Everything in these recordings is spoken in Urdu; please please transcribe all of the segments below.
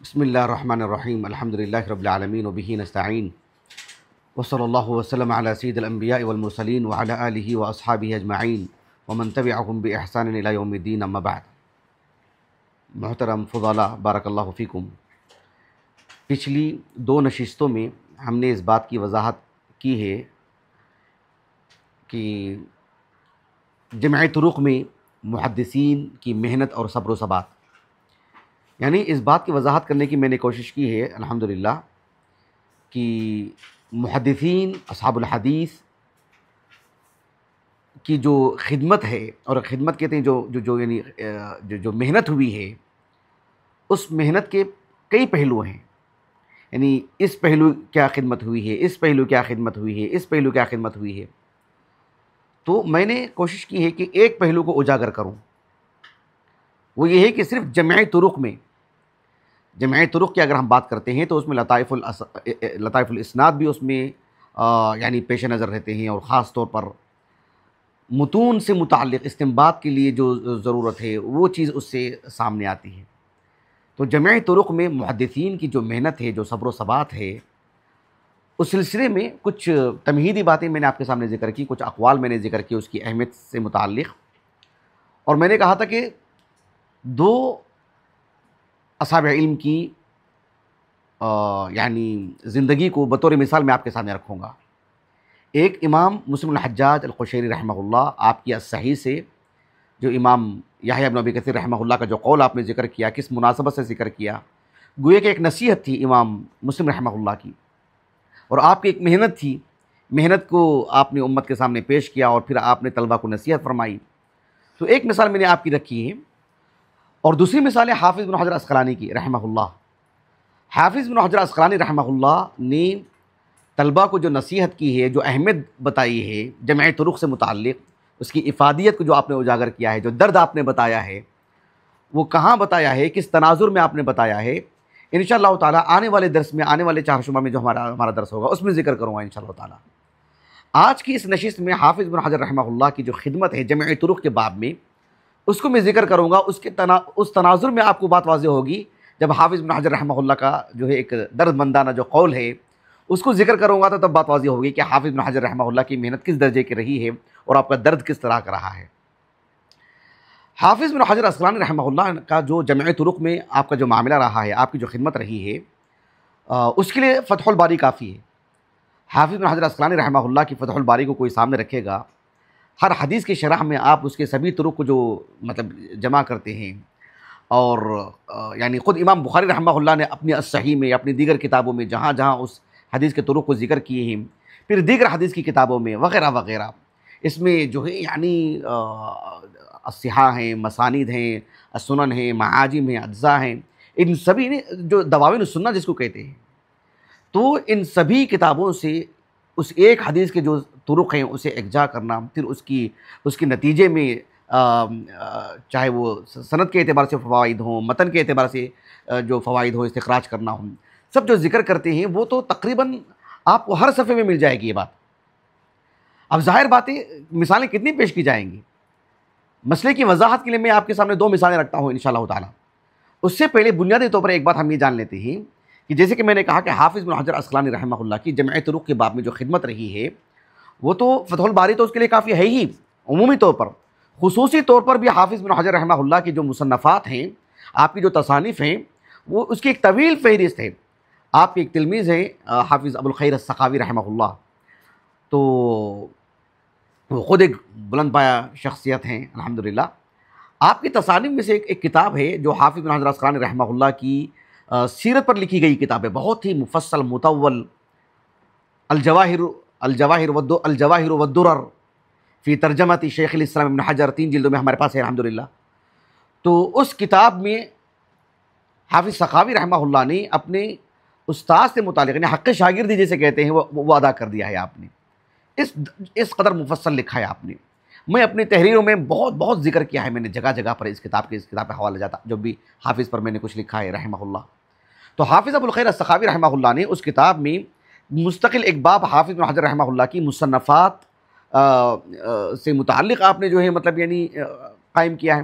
بسم اللہ الرحمن الرحیم الحمد للہ رب العالمین وبہ نستعین وصلی اللہ وسلم علی سید الانبیاء والمرسلین وعلی آلہ واصحابہ اجمعین ومن تبعہم باحسان الی یوم الدین اما بعد۔ محترم فضلاء، بارک اللہ فیکم، پچھلی دو نشستوں میں ہم نے اس بات کی وضاحت کی ہے کہ جمع طرق میں محدثین کی محنت اور صبر و ثبات، یعنی اس بات کی وضاحت کرنے کی میں نے کوشش کی ہے الحمدللہ کہ محدثین اصحاب الحدیث کی جو خدمت ہے، اور خدمت کہتے ہیں جو محنت ہوئی ہے، اس محنت کے کئی پہلو ہیں، یعنی اس پہلو کیا خدمت ہوئی ہے، اس پہلو کیا خدمت ہوئی ہے، اس پہلو کیا خدمت ہوئی ہے۔ تو میں نے کوشش کی ہے کہ ایک پہلو کو اجاگر کروں، وہ یہ ہے کہ صرف جمع طرق کی اگر ہم بات کرتے ہیں تو اس میں لطائف الاسناد بھی اس میں یعنی پیش نظر رہتے ہیں، اور خاص طور پر متون سے متعلق استنباط کے لیے جو ضرورت ہے وہ چیز اس سے سامنے آتی ہے۔ تو جمع طرق میں محدثین کی جو محنت ہے، جو صبر و ثبات ہے، اس سلسلے میں کچھ تمہیدی باتیں میں نے آپ کے سامنے ذکر کی، کچھ اقوال میں نے ذکر کی اس کی اہمیت سے متعلق، اور میں نے کہا تھا کہ دو اصحاب علم کی یعنی زندگی کو بطور مثال میں آپ کے سامنے رکھوں گا۔ ایک امام مسلم بن الحجاج القشیری رحمہ اللہ، آپ کی الصحیح سے جو امام یحییٰ بن ابی کثیر رحمہ اللہ کا جو قول آپ نے ذکر کیا، کس مناسبت سے ذکر کیا، گویا کہ ایک نصیحت تھی امام مسلم رحمہ اللہ کی، اور آپ کی ایک محنت تھی، محنت کو آپ نے امت کے سامنے پیش کیا اور پھر آپ نے طلبہ کو نصیحت فرمائی۔ تو ایک مثال میں نے آپ کی رکھی ہے، اور دوسری مثال ہے حافظ بن حجر عسقلانی کی رحمہ اللہ۔ حافظ بن حجر عسقلانی رحمہ اللہ نے طلبہ کو جو نصیحت کی ہے، جو اہمیت بتائی ہے جمع طرق سے متعلق، اس کی افادیت کو جو آپ نے اجاگر کیا ہے، جو درد آپ نے بتایا ہے، وہ کہاں بتایا ہے، کس تناظر میں آپ نے بتایا ہے، انشاءاللہ تعالی آنے والے درس میں، آنے والے چہارشنبہ میں جو ہمارا درس ہوگا اس میں ذکر کروں گا انشاءاللہ تعالی۔ آج کی اس نشست میں حافظ بن حجر رحمہ اللہ کی جو خدمت ہے جمع طرق کے باب میں، اس کو میں ذکر کروں گا۔ اس تناظر میں آپ کو بات واضح ہوگی جب حافظ بن حجر رحمہ اللہ کا جو ہے ایک درد مندانہ جو قول ہے اس کو ذکر کروں گا، تو تب بات واضح ہوگی کہ حافظ بن حجر رحمہ اللہ کی محنت کس درجے کی رہی ہے اور آپ کا درد کس طرح کا رہا ہے۔ حافظ بن حجر عسقلانی رحمہ اللہ کا جو جمع طرق میں آپ کا جو معاملہ رہا ہے، آپ کی جو خدمت رہی ہے، اس کے لیے فتح الباری کافی ہے۔ حافظ بن حجر عسقلانی رحمہ اللہ کی فتح الباری کو کوئی سامنے رکھے گا، ہر حدیث کی شرح میں آپ اس کے سبھی طرق کو جو جمع کرتے ہیں، اور یعنی خود امام بخاری رحمہ اللہ نے اپنی الصحیح میں، اپنی دیگر کتابوں میں جہاں جہاں اس حدیث کے طرق کو ذکر کیے ہیں، پھر دیگر حدیث کی کتابوں میں وغیرہ وغیرہ، اس میں جو ہے یعنی الصحاح ہیں، مسانید ہیں، السنن ہیں، معاجم ہیں، اجزاء ہیں، ان سبھی نے جو دواوین السنہ جس کو کہتے ہیں، تو ان سبھی کتابوں سے اس ایک حدیث کے جو طرق ہیں اسے اکجا کرنا، پھر اس کے نتیجے میں چاہے وہ سند کے اعتبار سے فوائد ہوں، متن کے اعتبار سے جو فوائد ہوں، استخراج کرنا ہوں، سب جو ذکر کرتے ہیں وہ تو تقریباً آپ کو ہر صفحے میں مل جائے گی یہ بات۔ اب ظاہر باتیں مثالیں کتنی پیش کی جائیں گی، مسئلے کی وضاحت کے لیے میں آپ کے سامنے دو مثالیں رکھتا ہوں انشاءاللہ تعالی۔ اس سے پہلے بنیادی طور پر ایک بات ہم یہ جان لیتے ہیں کہ جیسے کہ میں نے کہا کہ حافظ بن حجر عسقلانی رحمہ اللہ کی جمع طرق کے باب میں جو خدمت رہی ہے، وہ تو فتح الباری تو اس کے لیے کافی ہے ہی عمومی طور پر، خصوصی طور پر بھی حافظ بن حجر رحمہ اللہ کی جو مصنفات ہیں، آپ کی جو تصانیف ہیں، وہ اس کی ایک طویل فہرست ہے۔ آپ کے ایک تلمیذ ہیں حافظ ابو الخیر السخاوی رحمہ اللہ، تو وہ خود ایک بلند پایہ شخصیت ہیں الحمدللہ۔ آپ کی تصانیف میں سے ایک کتاب ہے جو حافظ بن حجر عسقلانی رحمہ اللہ کی سیرت پر لکھی گئی کتاب ہے، بہت ہی مفصل مطول، الجواہر والدرر فی ترجمت شیخ الاسلام ابن حجر، 3 جلدوں میں ہمارے پاس ہے الحمدللہ۔ تو اس کتاب میں حافظ سخاوی رحمہ اللہ نے اپنے استاد سے متعلق یعنی حق شاگردی جیسے کہتے ہیں وہ ادا کر دیا ہے آپ نے، اس قدر مفصل لکھا ہے آپ نے۔ میں اپنی تحریروں میں بہت ذکر کیا ہے، میں نے جگہ جگہ پر اس کتاب پہ حوالہ جاتا جب بھی حافظ پر میں نے کچھ لکھا ہے رحمہ اللہ۔ تو حافظ ابو الخیر السخاوی رحمہ اللہ نے اس کتاب میں مستقل ایک باب حافظ بن حجر رحمہ اللہ کی مصنفات سے متعلق آپ نے جو ہے یعنی قائم کیا ہے۔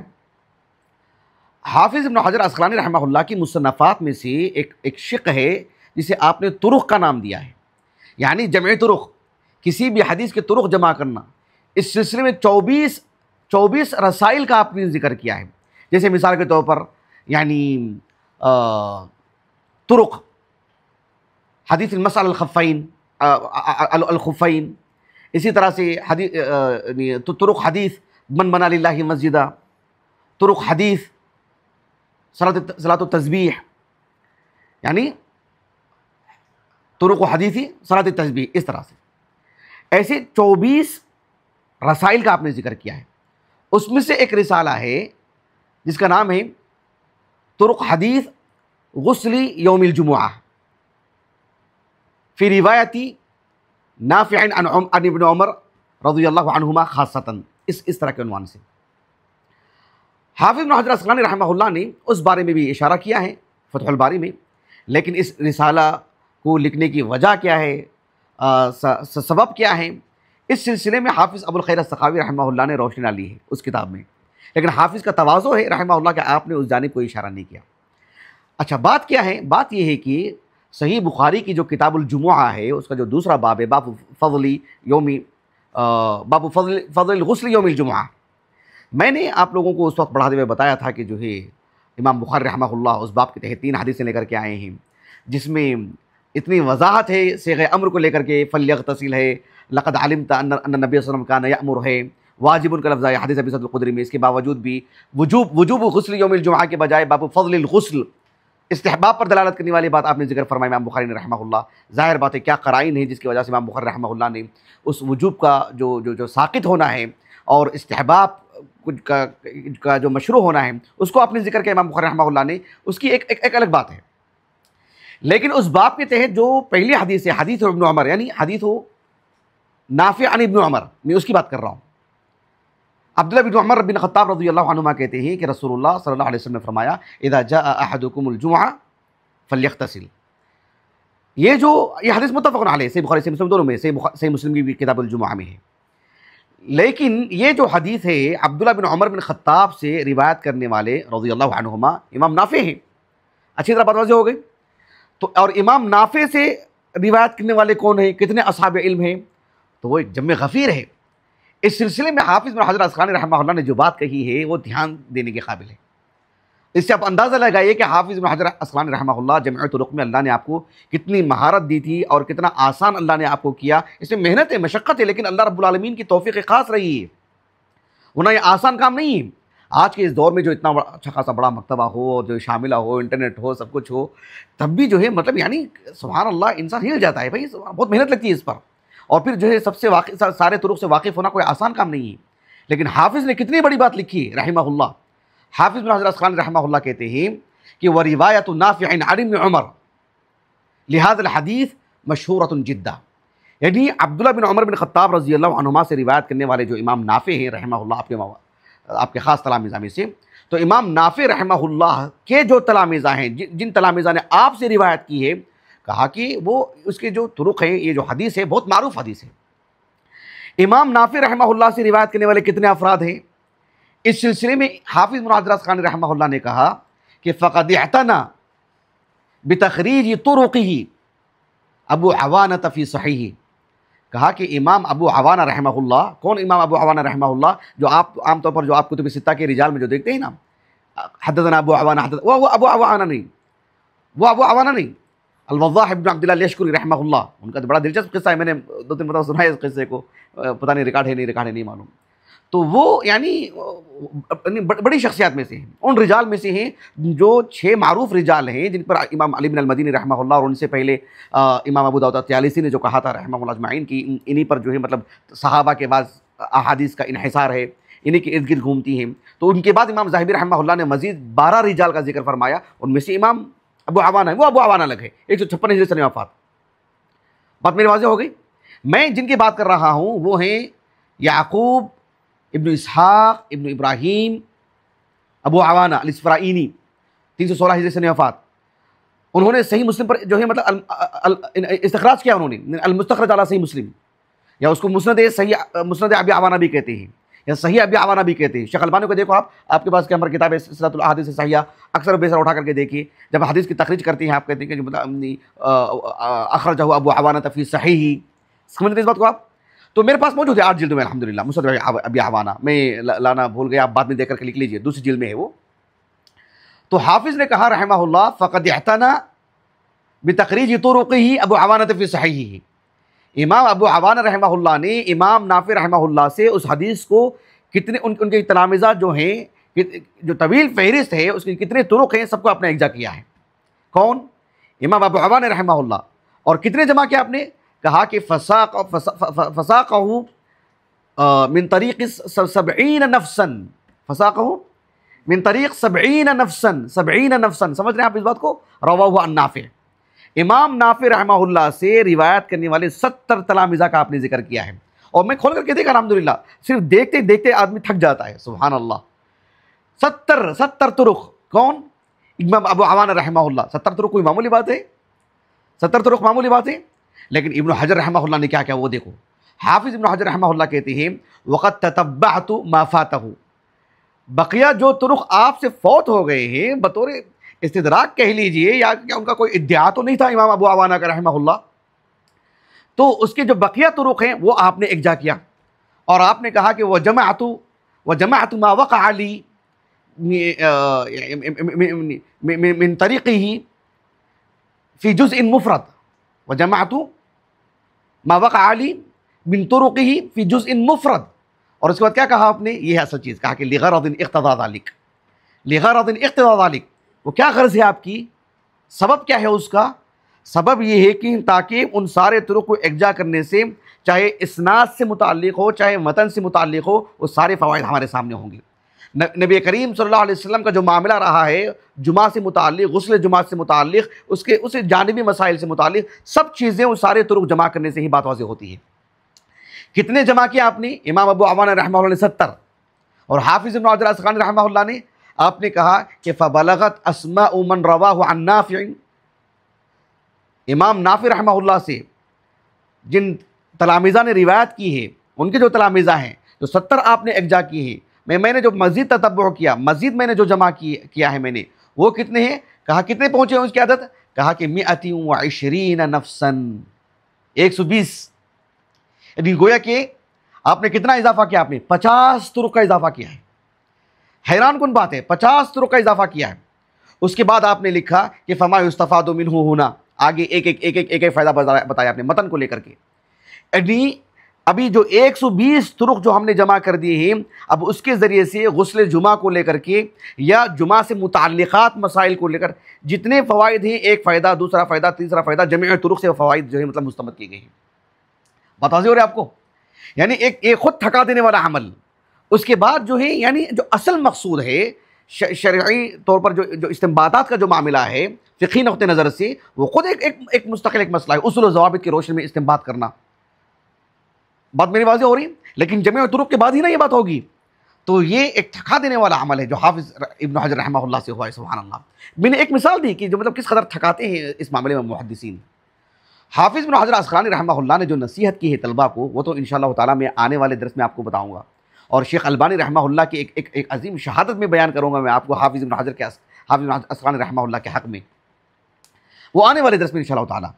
حافظ ابن حجر عسقلانی رحمہ اللہ کی مصنفات میں سے ایک شق ہے جسے آپ نے طرق کا نام دیا ہے، یعنی جمع طرق، کسی بھی حدیث کے طرق جمع کرنا۔ اس سلسلے میں 24 رسائل کا آپ نے ذکر کیا ہے، جیسے مثال کے طور پر یعنی طرق حدیث المسح علی الخفین، اسی طرح سے طرق حدیث من بنا للہ مسجدہ، طرق حدیث صلاۃ التسبیح، یعنی طرق و حدیثی صلاۃ التسبیح، اس طرح سے ایسے 24 رسائل کا آپ نے ذکر کیا ہے۔ اس میں سے ایک رسالہ ہے جس کا نام ہے طرق حدیث غسل یوم الجمعہ فی روایتی نافع عن ابن عمر رضی اللہ عنہما خاصتاً، اس طرح کے عنوان سے۔ حافظ ابن حجر عسقلانی رحمہ اللہ نے اس بارے میں بھی اشارہ کیا ہے فتح الباری میں، لیکن اس رسالہ کو لکھنے کی وجہ کیا ہے، سبب کیا ہے، اس سلسلے میں حافظ ابو الخیر السخاوی رحمہ اللہ نے روشنی ڈالی ہے اس کتاب میں، لیکن حافظ کا تواضع ہے رحمہ اللہ کہ آپ نے اس جانب کوئی اشارہ نہیں کیا۔ اچھا، بات کیا ہے؟ بات یہ ہے کہ صحیح بخاری کی جو کتاب الجمعہ ہے، اس کا جو دوسرا باب ہے، باب فضل الغسل یوم الجمعہ، میں نے آپ لوگوں کو اس وقت پڑھاتے ہوئے بتایا تھا کہ جو ہے امام بخاری رحمہ اللہ اس باب کے تحت 3 حدیثیں لے کر کے آئے ہیں، جس میں اتنی وضاحت ہے صیغہ امر کو لے کر کے، فلیغتسل ہے، لقد علمت ان النبی صلی اللہ علیہ وسلم کان یأمر ہے، واجب کا لفظ ہے حدیث ابی سعید الخدری میں، اس کے باوجود بھی وجوب غسل یوم الجمعہ کے بجائے باب فضل الغسل، استحباب پر دلالت کرنے والی بات آپ نے ذکر فرمایا امام بخاری نے رحمہ اللہ۔ ظاہر بات ہے کیا قرائن ہے جس کی وجہ سے امام بخاری رحمہ اللہ نے اس وجوب کا جو ساقط ہونا ہے اور استحباب کا جو مشروع ہونا ہے اس کو آپ نے ذکر کیا امام بخاری رحمہ اللہ نے، اس کی ایک الگ بات ہے۔ لیکن اس باب کے تحت جو پہلی حدیث ہے، حدیث ابن عمر، یعنی حدیث نافع عن ابن عمر، میں اس کی بات کر رہا ہوں۔ عبداللہ بن عمر بن خطاب رضی اللہ عنہما کہتے ہیں کہ رسول اللہ صلی اللہ علیہ وسلم نے فرمایا اذا جاء احدکم الجمعہ فلیغتسل۔ یہ حدیث متفق علیہ، صحیح بخاری صحیح مسلم دونوں میں، صحیح مسلم کی بھی کتاب الجمعہ میں ہے۔ لیکن یہ جو حدیث ہے عبداللہ بن عمر بن خطاب سے روایت کرنے والے رضی اللہ عنہما امام نافع ہیں، اچھی طرح بات واضح ہو گئی۔ تو اور امام نافع سے روایت کرنے والے کون ہیں، کتنے اصحاب علم ہیں؟ تو وہ ایک جمع غفیر ہے۔ اس سلسلے میں حافظ ابن حجر عسقلانی رحمہ اللہ نے جو بات کہی ہے وہ دھیان دینے کے قابل ہے۔ اس سے آپ اندازہ لگائیے کہ حافظ ابن حجر عسقلانی رحمہ اللہ جمع طرق میں اللہ نے آپ کو کتنی مہارت دی تھی اور کتنا آسان اللہ نے آپ کو کیا۔ اس میں محنت ہے، مشقت ہے، لیکن اللہ رب العالمین کی توفیق خاص رہی ہے، ورنہ یہ آسان کام نہیں ہے۔ آج کے اس دور میں جو اتنا اچھا خاصا بڑا مکتبہ ہو اور جو شاملہ ہو، انٹرنیٹ ہو، سب کچھ ہو، تب بھی جو ہے مطلب یعنی سبحان اللہ انسان ہل جاتا ہے، بھائی بہت محنت لگتی ہے اس پر، اور پھر جو ہے سب سے سارے طرق سے واقف ہونا کوئی آسان کام نہیں ہے۔ لیکن حافظ نے کتنی بڑی بات لکھی ہے رحمہ اللہ۔ حافظ بن حجر عسقلانی رحمہ اللہ کہتے ہیں کہ وَرِوَایَةُ نَافِعٍ عَنِ ابْنِ عُمَرَ لِهَذَا الْحَدِيث مَشْهُورَةٌ جِدًّا، یعنی عبداللہ بن عمر بن خطاب رضی اللہ عنہما سے روایت کرنے والے جو امام نافع ہیں رحمہ اللہ، آپ کے خاص تلامذہ میں سے، تو امام نافع رحمہ اللہ کے جو تلامذہ ہیں، جن تلامذہ نے آپ سے روایت کی ہے، کہا کہ وہ اس کے جو طرق ہیں، یہ جو حدیث ہے بہت معروف حدیث ہے۔ امام نافع رحمہ اللہ سے روایت کرنے والے کتنے افراد ہیں؟ اس سلسلے میں حافظ ابن حجر عسقلانی رحمہ اللہ نے کہا کہ فقد اعتنى بتخریج طرقه ابو عوانہ فی صحیح، کہا کہ امام ابو عوانہ رحمہ اللہ، کون امام ابو عوانہ رحمہ اللہ؟ جو آپ عام طور پر جو آپ کتب ستہ کے رجال میں جو دیکھتے ہیں نا، حدثنا ابو عوانہ، وہ ابو عوانہ نہیں، وہ ابو عوانہ نہیں، الوضاح ابن عبداللہ الیشکری رحمہ اللہ، ان کا تو بڑا دلچسپ قصہ ہے، میں نے 2-3 مرتبہ سنا ہے اس قصے کو، پتہ نہیں ریکارڈ ہے نہیں معلوم۔ تو وہ یعنی بڑی شخصیات میں سے ہیں، ان رجال میں سے ہیں جو 6 معروف رجال ہیں جن پر امام علی بن المدینی رحمہ اللہ اور ان سے پہلے امام ابو داؤد الطیالسی نے جو کہا تھا رحمہ اللہ اجمعین کی انہی پر جو ہے مطلب صحابہ کے بعد احادیث کا انحصار ہے، انہی کے ارد گرد گھومتی ہیں۔ تو ان کے بعد امام ذاہبی رحمہ اللہ نے مزید 12 رجال کا ذکر فرمایا، ان میں سے امام ابو عوانہ ہے، وہ ابو عوانہ الگ ہے، 156 ہجری سنہ وفات۔ بات میری واضح ہو گئی؟ میں جن کی بات کر رہا ہوں وہ ہیں یعقوب ابن اسحاق ابن ابراہیم ابو عوانہ الاسفرائینی، 316 ہجری سنہ وفات۔ انہوں نے صحیح مسلم پر جو ہے مطلب استخراج کیا، انہوں نے المستخرج علی صحیح مسلم، یا اس کو مسند ابی عوانہ بھی کہتے ہیں۔ یا صحیح ابی عوانہ بھی کہتے ہیں. شیخ البانی کو دیکھو آپ کے پاس کہ ہماری کتاب ہے سلسلۃ الاحادیث صحیحہ، اکثر بے سر اٹھا کر کے دیکھیے، جب حدیث کی تخریج کرتی ہیں آپ کہتے ہیں کہ اخرجہ ابو عوانہ فی صحیح. سمجھتے اس بات کو آپ؟ تو میرے پاس موجود ہے 8 جلدوں میں الحمدللہ مصنف ابی عوانہ، میں لانا بھول گیا، آپ بعد میں دیکھ کر کے لکھ لیجیے، دوسری جلد میں ہے وہ. تو حافظ نے کہا رحمہ اللہ فقد اعتنى بتخریج طرقه ابو عوانہ فی صحیح. امام ابو عوانہ رحمہ اللہ نے امام نافع رحمہ اللہ سے اس حدیث کو کتنے ان کے تلامذہ جو ہیں، جو طویل فہرست ہے اس کے کتنے طرق ہیں، سب کو آپ نے یکجا کیا ہے. کون؟ امام ابو عوانہ رحمہ اللہ. اور کتنے جمع کیا آپ نے؟ کہا کہ فساقہ من طریق 70 نفسا، فساقہ من طریق 70 نفسا، 70 نفسا. سمجھ رہے ہیں آپ اس بات کو؟ رواہ عن نافع. امام نافع رحمہ اللہ سے روایت کرنے والے 70 تلامذہ کا آپ نے ذکر کیا ہے. اور میں کھول کر کے دیکھا الحمدللہ، صرف دیکھتے دیکھتے آدمی تھک جاتا ہے. سبحان اللہ. 70 طرق. کون؟ امام ابو عوانہ رحمہ اللہ. 70 طرق کوئی معمولی بات ہے؟ 70 طرق معمولی بات ہے؟ لیکن ابن حجر رحمہ اللہ نے کیا کیا وہ دیکھو. حافظ ابن حجر رحمہ اللہ کہتے ہیں وقد تتبعت ما فاتہ، بقیہ جو طرق آپ سے فوت ہو گئے ہیں بطور استدراک کہہ لیجئے، یا کہ ان کا کوئی ادعا تو نہیں تھا امام ابو عوانہ کا رحمہ اللہ، تو اس کے جو بقیہ طرق ہیں وہ آپ نے اکجا کیا. اور آپ نے کہا کہ وجمعت ما وقع لی من طریقہ فی جزء مفرد، وجمعت ما وقع لی من طرقہ فی جزء مفرد. اور اس کے بعد کیا کہا آپ نے؟ یہ ہے اصل چیز، کہا کہ لغرض اقتضى ذلك، لغرض اقتضى ذلك. وہ کیا غرض ہے آپ کی؟ سبب کیا ہے اس کا؟ سبب یہ ہے کہ تاکہ ان سارے طرق کو اکجا کرنے سے چاہے اسناد سے متعلق ہو چاہے متن سے متعلق ہو، وہ سارے فوائد ہمارے سامنے ہوں گے. نبی کریم صلی اللہ علیہ وسلم کا جو معاملہ رہا ہے جمعہ سے متعلق، غسل جمعہ سے متعلق، اس جانبی مسائل سے متعلق سب چیزیں وہ سارے طرق جمع کرنے سے ہی بات واضح ہوتی ہے. کتنے جمع کیا آپ نے؟ امام ابو عوانہ رحمہ اللہ نے 70، اور حافظ ابن حجر العسقلانی رحمہ اللہ نے آپ نے کہا کہ فبلغت اسماء من رواہ عن نافع. امام نافع رحمہ اللہ سے جن تلامذہ نے روایت کی ہے، ان کے جو تلامذہ ہیں جو 70 آپ نے اکجا کی ہیں، میں نے جو مزید تتبع کیا، مزید میں نے جو جمع کیا ہے میں نے، وہ کتنے ہیں؟ کہا کتنے پہنچے ہیں اس کی عدد؟ کہا کہ 120 نفسا، 120. یعنی گویا کہ آپ نے کتنا اضافہ کیا؟ آپ نے 50 طرق کا اضافہ کیا ہے. حیران کن بات ہے، 50 طرق کا اضافہ کیا ہے. اس کے بعد آپ نے لکھا کہ فما یستفاد منہ ہونا، آگے ایک فائدہ بتایا آپ نے متن کو لے کر کے. یعنی ابھی جو 120 طرق جو ہم نے جمع کر دیے ہیں، اب اس کے ذریعے سے غسل جمعہ کو لے کر کے یا جمعہ سے متعلقات مسائل کو لے کر جتنے فوائد ہیں، ایک فائدہ، دوسرا فائدہ، تیسرا فائدہ، جمع طرق سے فوائد جو ہے مطلب مستمد کیے گئے ہیں. بات واضح ہو رہا ہے آپ کو؟ یعنی ایک خود تھکا دینے والا عمل. اس کے بعد جو ہے یعنی جو اصل مقصود ہے شرعی طور پر جو استنباطات کا جو معاملہ ہے فقہی نقطہ نظر سے، وہ خود ایک مستقل ایک مسئلہ ہے، اصول و ضوابط کی روشنی میں استنباط کرنا. بات میری واضح ہو رہی؟ لیکن جمع طرق کے بعد ہی نا یہ بات ہوگی. تو یہ ایک تھکا دینے والا عمل ہے جو حافظ ابن حجر رحمہ اللہ سے ہوا ہے. سبحان اللہ. میں نے ایک مثال دی کہ جو مطلب کس قدر تھکاتے ہیں اس معاملے میں محدثین. حافظ ابن حجر العسقلانی رحمہ اللہ نے جو نصیحت کی ہے طلبہ کو، وہ تو انشاءاللہ تعالیٰ میں آنے والے درس میں آپ کو بتاؤں گا. اور شیخ البانی رحمہ اللہ کی ایک عظیم شہادت میں بیان کروں گا میں آپ کو حافظ ابن حجر کے، حافظ ابن العسقلانی رحمہ اللہ کے حق میں، وہ آنے والے درس میں انشاءاللہ تعالیٰ.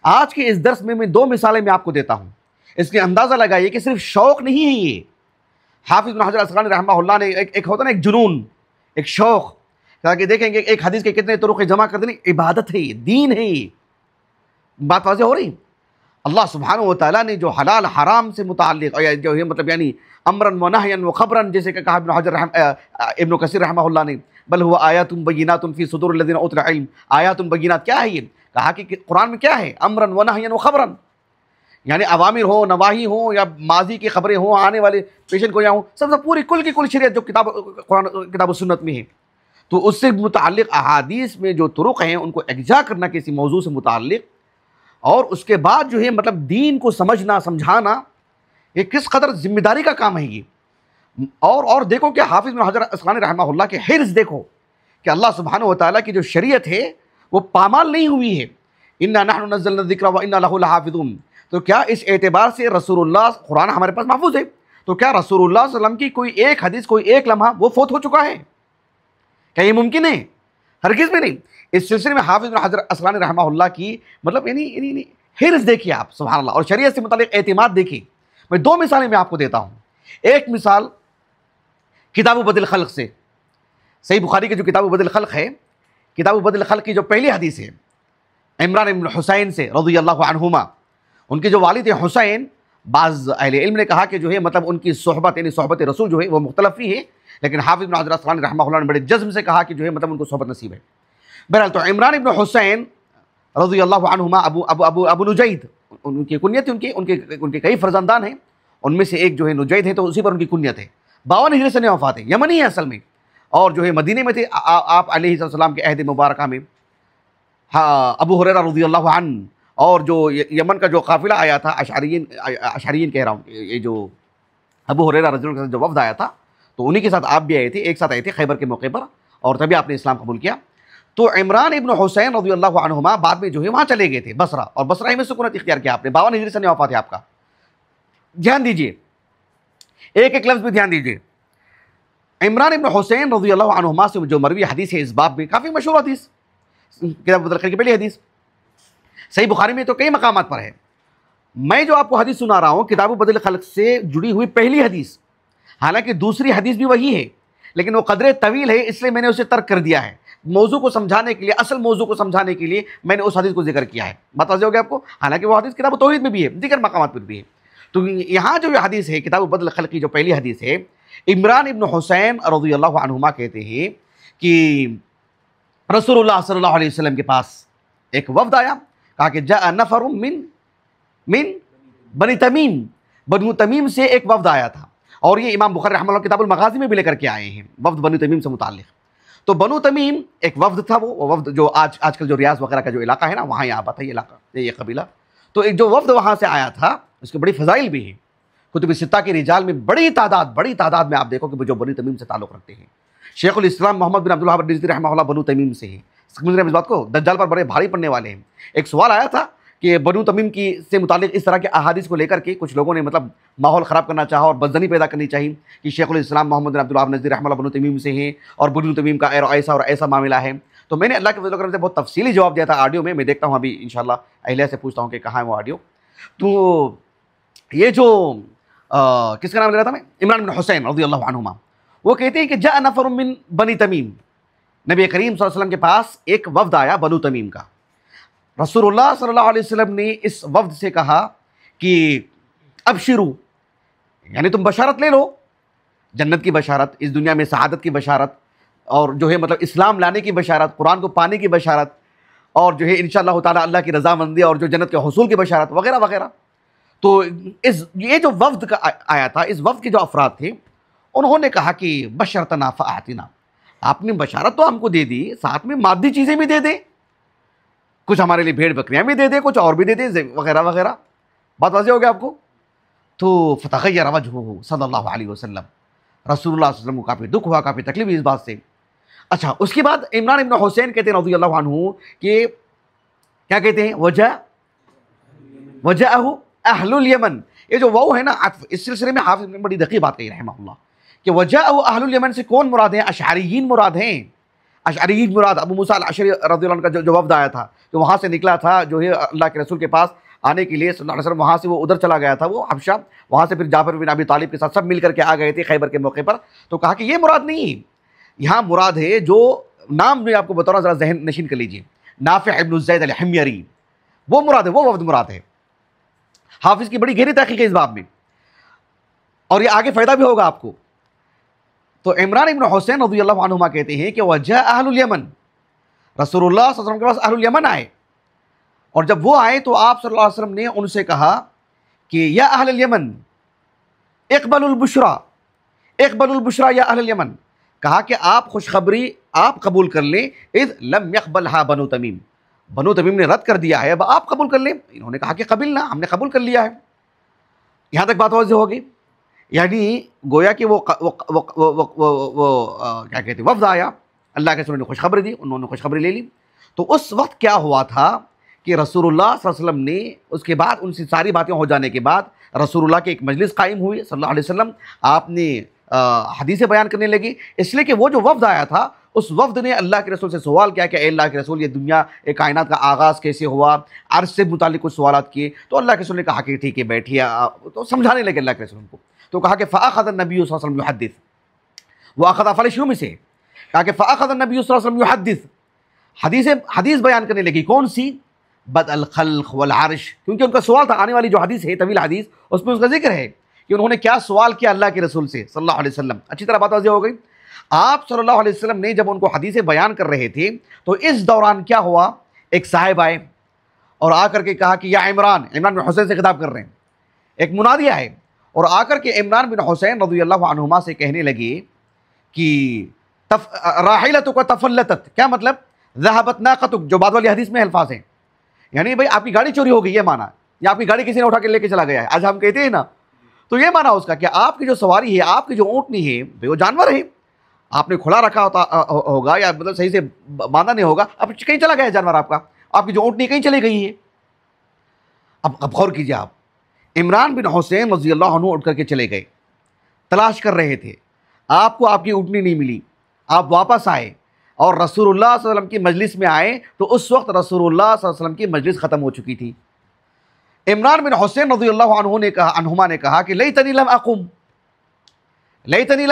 آج کے اس درس میں 2 مثالیں میں آپ کو دیتا ہوں. اس کے اندازہ لگائیے کہ صرف شوق نہیں ہے یہ. حافظ ابن حجر العسقلانی رحمہ اللہ نے ایک ہوتا نا ایک جنون، ایک شوق، کہا کہ دیکھیں گے ایک حدیث کے کتنے طرق جمع کر دینے، عبادت ہے یہ، دین ہے یہ. بات واضح ہو رہی؟ اللہ سبحانہ و تعالیٰ نے جو حلال حرام سے متعلق جو ہے مطلب یعنی امرن و نہین و خبرن، جیسے کہ کہا ابن کثیر رحمہ اللہ نے، بل ہوا آیات بینات فی صدور الذین اوتوا العلم. آیات بینات کیا ہے یہ؟ کہا کہ قرآن میں کیا ہے؟ امرن و نہین و خبرن، یعنی عوامر ہوں، نواہی ہوں، یا ماضی کی خبریں ہوں، آنے والے پیشن کو ہوں، سب پوری کل کی کل شریعت جو کتاب و سنت میں ہے. تو اس سے متعلق احادیث میں جو طرق ہیں ان کو اکجا کرنا کسی موضوع سے متعلق، اور اس کے بعد جو ہے مطلب دین کو سمجھنا سمجھانا، یہ کس قدر ذمہ داری کا کام ہے یہ. اور دیکھو کہ حافظ ابن حجر العسقلانی رحمہ اللہ کے حرص دیکھو کہ اللہ سبحانہ و تعالیٰ کی جو شریعت ہے وہ پامال نہیں ہوئی ہے. انا نحن نزلنا الذکر وانا لہ لحافظون. تو کیا اس اعتبار سے رسول اللہ قرآن ہمارے پاس محفوظ ہے؟ تو کیا رسول اللہ صلی اللہ علیہ وسلم کی کوئی ایک حدیث، کوئی ایک لمحہ وہ فوت ہو چکا ہے؟ کیا یہ ممکن ہے؟ ہرگز بھی نہیں۔ اس سلسلے میں حافظ بن حجر عسقلانی رحمہ اللہ کی مطلب یعنی حرص دیکھیے آپ، سبحان اللہ، اور شریعت سے متعلق اعتماد دیکھیے۔ میں دو مثالیں میں آپ کو دیتا ہوں۔ ایک مثال کتاب بدء الخلق سے، صحیح بخاری کی جو کتاب بدء الخلق ہے، کتاب بدء الخلق کی جو پہلی حدیث ہے عمران بن حسین سے رضی اللہ عنہما، ان کے جو والد ہیں حسین، بعض اہل علم نے کہا کہ جو ہے مطلب ان کی صحبت یعنی صحبت رسول جو ہے وہ مختلف ہی ہے، لیکن حافظ بن حجر عسقلانی رحمہ اللہ نے بڑے جزم سے کہا کہ جو ہے مطلب ان کو صحبت نصیب ہے۔ بہرحال تو عمران بن حسین رضی اللہ عنہما ابو نجید ان کی کنیت تھی، ان کے کئی فرزندان ہیں، ان میں سے ایک جو ہے نجید ہے تو اسی پر ان کی کنیت ہے۔ 52 ہجری سے وفات ہے، یمنی ہے اصل میں، اور جو ہے مدینے میں تھے آپ علیہ السلام کے عہد مبارکہ میں۔ ابو ہریرہ رضی اللہ عنہ اور جو یمن کا جو قافلہ آیا تھا، اشعریین کہہ رہا ہوں، یہ جو ابو ہریرہ رضی اللہ عنہ جو وفد آیا تھا تو انہی کے ساتھ آپ بھی آئے تھے، ایک ساتھ آئے تھے خیبر کے موقع پر، اور تبھی آپ نے اسلام قبول کیا۔ تو عمران ابن حسین رضی اللہ عنہما بعد میں جو ہے وہاں چلے گئے تھے بصرہ، اور بصرہ میں سکونت اختیار کیا آپ نے۔ 52 ہجری سے وفات ہے آپ کا۔ دھیان دیجئے، ایک ایک لفظ بھی دھیان دیجئے۔ عمران ابن حسین رضی اللہ عنہما سے جو مروی حدیث ہے اس باب میں، کافی مشہور حدیث، کتاب بدء الخلق کی پہلی حدیث، صحیح بخاری میں تو کئی مقامات پر ہے۔ میں جو آپ کو حدیث سنا رہا ہوں کتاب بدء الخلق سے جڑی ہوئی پہلی حدیث، حالانکہ دوسری حدیث بھی وہی ہے، لیکن وہ قدر طویل ہے اس لیے میں نے اسے ترک کر دیا ہے، موضوع کو سمجھانے کے لیے، اصل موضوع کو سمجھانے کے لیے میں نے اس حدیث کو ذکر کیا ہے۔ بات واضح ہو گیا آپ کو؟ حالانکہ وہ حدیث کتاب توحید میں بھی ہے، دیگر مقامات پر بھی ہے۔ تو یہاں جو یہ حدیث ہے کتاب بدء الخلق کی جو پہلی حدیث ہے، عمران ابن حسین رضی اللہ عنہما کہتے ہیں کہ رسول اللہ صلی اللہ علیہ وسلم کے پاس ایک وفد آیا، کہا کہ جاء نفر من بنی تمیم، بنو تمیم سے ایک وفد آیا تھا، اور یہ امام بخاری رحمہ اللہ کتاب المغازی میں بھی لے کر کے آئے ہیں وفد بنو تمیم سے متعلق۔ تو بنو تمیم ایک وفد تھا، وہ وفد جو آج کل جو ریاض وغیرہ کا جو علاقہ ہے نا، وہاں یہ آباد ہے یہ علاقہ، یہ قبیلہ۔ تو ایک جو وفد وہاں سے آیا تھا اس کے بڑی فضائل بھی ہیں، کتب ستہ کے رجال میں بڑی تعداد میں آپ دیکھو کہ جو بنو تمیم سے تعلق رکھتے ہیں۔ شیخ الاسلام محمد بن عبد الوہاب النجدی رحمہ اللہ بنو تمیم سے ہیں، سمجھ رہے ہیں اس بات کو؟ دجال پر بڑے بھاری پڑنے والے ہیں۔ ایک سوال آیا تھا کہ بنو تمیم کی سے متعلق اس طرح کے احادیث کو لے کر کے کچھ لوگوں نے مطلب ماحول خراب کرنا چاہا اور بدزنی پیدا کرنی چاہیے کہ شیخ الاسلام محمد بن عبد الوہاب النجدی رحمہ اللہ بنو تمیم سے ہیں، اور بنو تمیم کا ایسا اور ایسا معاملہ ہے۔ تو میں نے اللہ کے فضل و کرم سے بہت تفصیلی جواب دیا تھا آڈیو میں دیکھتا ہوں ابھی انشاءاللہ اہلیہ سے پوچھتا ہوں کہ کہاں ہے وہ آڈیو۔ تو یہ جو کس کا نام لے رہا تھا میں، عمران بن حسین رضی اللہ عنہما، وہ کہتے ہیں کہ جاء نفر من بنی تمیم، نبی کریم صلی اللہ علیہ وسلم کے پاس ایک وفد آیا بنو تمیم کا۔ رسول اللہ صلی اللہ علیہ وسلم نے اس وفد سے کہا کہ ابشرو، یعنی تم بشارت لے لو، جنت کی بشارت، اس دنیا میں سعادت کی بشارت، اور جو ہے مطلب اسلام لانے کی بشارت، قرآن کو پانے کی بشارت، اور جو ہے انشاءاللہ تعالی اللہ کی رضامندی اور جو جنت کے حصول کی بشارت وغیرہ وغیرہ۔ تو یہ جو وفد کا آیا تھا، اس وفد کے جو افراد تھے انہوں نے کہا کہ بشرتنا فاعتنا، آپ نے بشارت تو ہم کو دے دی، ساتھ میں مادی چیزیں بھی دے دیں، کچھ ہمارے لیے بھیڑ بکریاں بھی دے دیں، کچھ اور بھی دے دیں وغیرہ وغیرہ۔ بات واضح ہو گیا آپ کو؟ تو فتغیر وجہہ صلی اللہ علیہ وسلم، رسول اللہ صلی اللہ علیہ وسلم کو کافی دکھ ہوا، کافی تکلیف ہوئی اس بات سے۔ اچھا، اس کے بعد عمران ابن حسین کہتے ہیں رضی اللہ عنہ کہ کیا کہتے ہیں، وجاءہ اہل الیمن، یہ جو واو ہے نا عطف، اس سلسلے میں حافظ نے بڑی دقیق بات کہی رحمہ اللہ کہ وجاءہ اہل الیمن سے کون مراد ہیں؟ اشعریین مراد ہیں۔ اشعریین مراد ابو موسیٰ الاشعری رضی اللہ عنہ کا جو وفد آیا تھا، جو وہاں سے نکلا تھا جو ہے اللہ کے رسول کے پاس آنے کے لیے صلی اللہ علیہ وسلم، وہاں سے وہ ادھر چلا گیا تھا وہ حبشہ، وہاں سے پھر جعفر بن ابی طالب کے ساتھ سب مل کر کے آ گئے تھے خیبر کے موقع پر۔ تو کہا کہ یہ مراد نہیں، یہاں مراد ہے جو نام میں آپ کو بتا رہا ہوں، ذرا ذہن نشین کر لیجئے، نافع ابن زید الحمیری، وہ مراد ہے، وہ وفد مراد ہے۔ حافظ کی بڑی گہری تحقیق ہے اس باب میں، اور یہ آگے فائدہ بھی ہوگا آپ کو۔ تو عمران ابن حسین رضی اللہ عنہما کہتے ہیں کہ وجاء اہل الیمن، رسول اللہ صلی اللہ علیہ وسلم کے پاس اہل الیمن آئے، اور جب وہ آئے تو آپ صلی اللہ علیہ وسلم نے ان سے کہا کہ یا اہل الیمن اقبلوا البشرا، اقبلوا البشرا یا اہل الیمن، کہا کہ آپ خوشخبری آپ قبول کر لیں، اذ لم يقبلها بنو تمیم، بنو تمیم نے رد کر دیا ہے، اب آپ قبول کر لیں۔ انہوں نے کہا کہ قبلنا، ہم نے قبول کر لیا ہے۔ یہاں تک بات واضح ہوگی، یعنی گویا کہ وہ کیا کہتے ہیں، وفد آیا، اللہ کے رسول نے خوشخبری دی، انہوں نے خوشخبری لے لی۔ تو اس وقت کیا ہوا تھا کہ رسول اللہ صلی اللہ علیہ وسلم نے اس کے بعد ان سے ساری باتیں ہو جانے کے بعد رسول اللہ کی ایک مجلس قائم ہوئی صلی اللہ علیہ وسلم. آپ نے حدیثیں بیان کرنے لگی، اس لیے کہ وہ جو وفد آیا تھا اس وفد نے اللہ کے رسول سے سوال کیا کہ اے اللہ کے رسول، یہ دنیا کائنات کا آغاز کیسے ہوا، عرش سے متعلق کچھ سوالات کیے. تو اللہ کے رسول نے کہا کہ ٹھیک ہے بیٹھیے، تو سمجھانے لگے اللہ کے رسول کو. تو کہا کہ فأخذ النبی صلی اللہ علیہ وسلم یحدث، وہ اخذ افعال شروع میں سے کہا کہ فأخذ النبی صلی اللہ علیہ وسلم یحدث، حدیث بیان کرنے لگی. کون سی؟ بدء الخلق والعرش، کیونکہ ان کا سوال تھا. آنے والی جو حدیث ہے طویل حدیث، اس میں اس کا ذکر ہے کہ انہوں نے کیا سوال کیا اللہ کے رسول سے صلی اللہ علیہ وسلم. اچھی طرح بات واضح ہو گئی. آپ صلی اللہ علیہ وسلم نے جب ان کو حدیثیں بیان کر رہے تھے تو اس دوران کیا ہوا، ایک صاحب آئے اور آ کر کے کہا کہ یا عمران بن حسین سے خطاب کر رہے ہیں. ایک منادی آئے اور آ کر کے عمران بن حسین رضی اللہ عنہما سے کہنے لگے کہ راحلتک تفلتت، کیا مطلب؟ ذہبت ناقتک، جو بعد والی حدیث میں الفاظ ہیں، یعنی بھائی آپ کی گاڑی چوری ہو گئی، یہ مانا، یا آپ کی گاڑی کسی نے اٹھا کے لے کے چلا گیا ہے. آج ہم کہتے ہیں نا، تو یہ مانا اس کا کہ آپ کی جو سواری ہے، آپ کی جو اونٹنی ہے، وہ جانور ہے، آپ نے کھلا رکھا ہوگا یا مطلب صحیح سے باندھا نہیں ہوگا، اب کہیں چلا گیا ہے جانور آپ کی جو اونٹنی کہیں چلی گئی ہے. اب غور کیجیے، آپ عمران بن حسین رضی اللہ عنہ اٹھ کر کے چلے گئے، تلاش کر رہے تھے، آپ کو آپ کی اونٹنی نہیں ملی، آپ واپس آئے اور رسول اللہ صلی اللہ علیہ وسلم کی مجلس میں آئے تو اس وقت رسول اللہ صلی اللہ علیہ وسلم کی مجلس ختم ہو چکی تھی. عمران بن حسین رضی اللہ عنہما نے کہا کہ لیتنی لم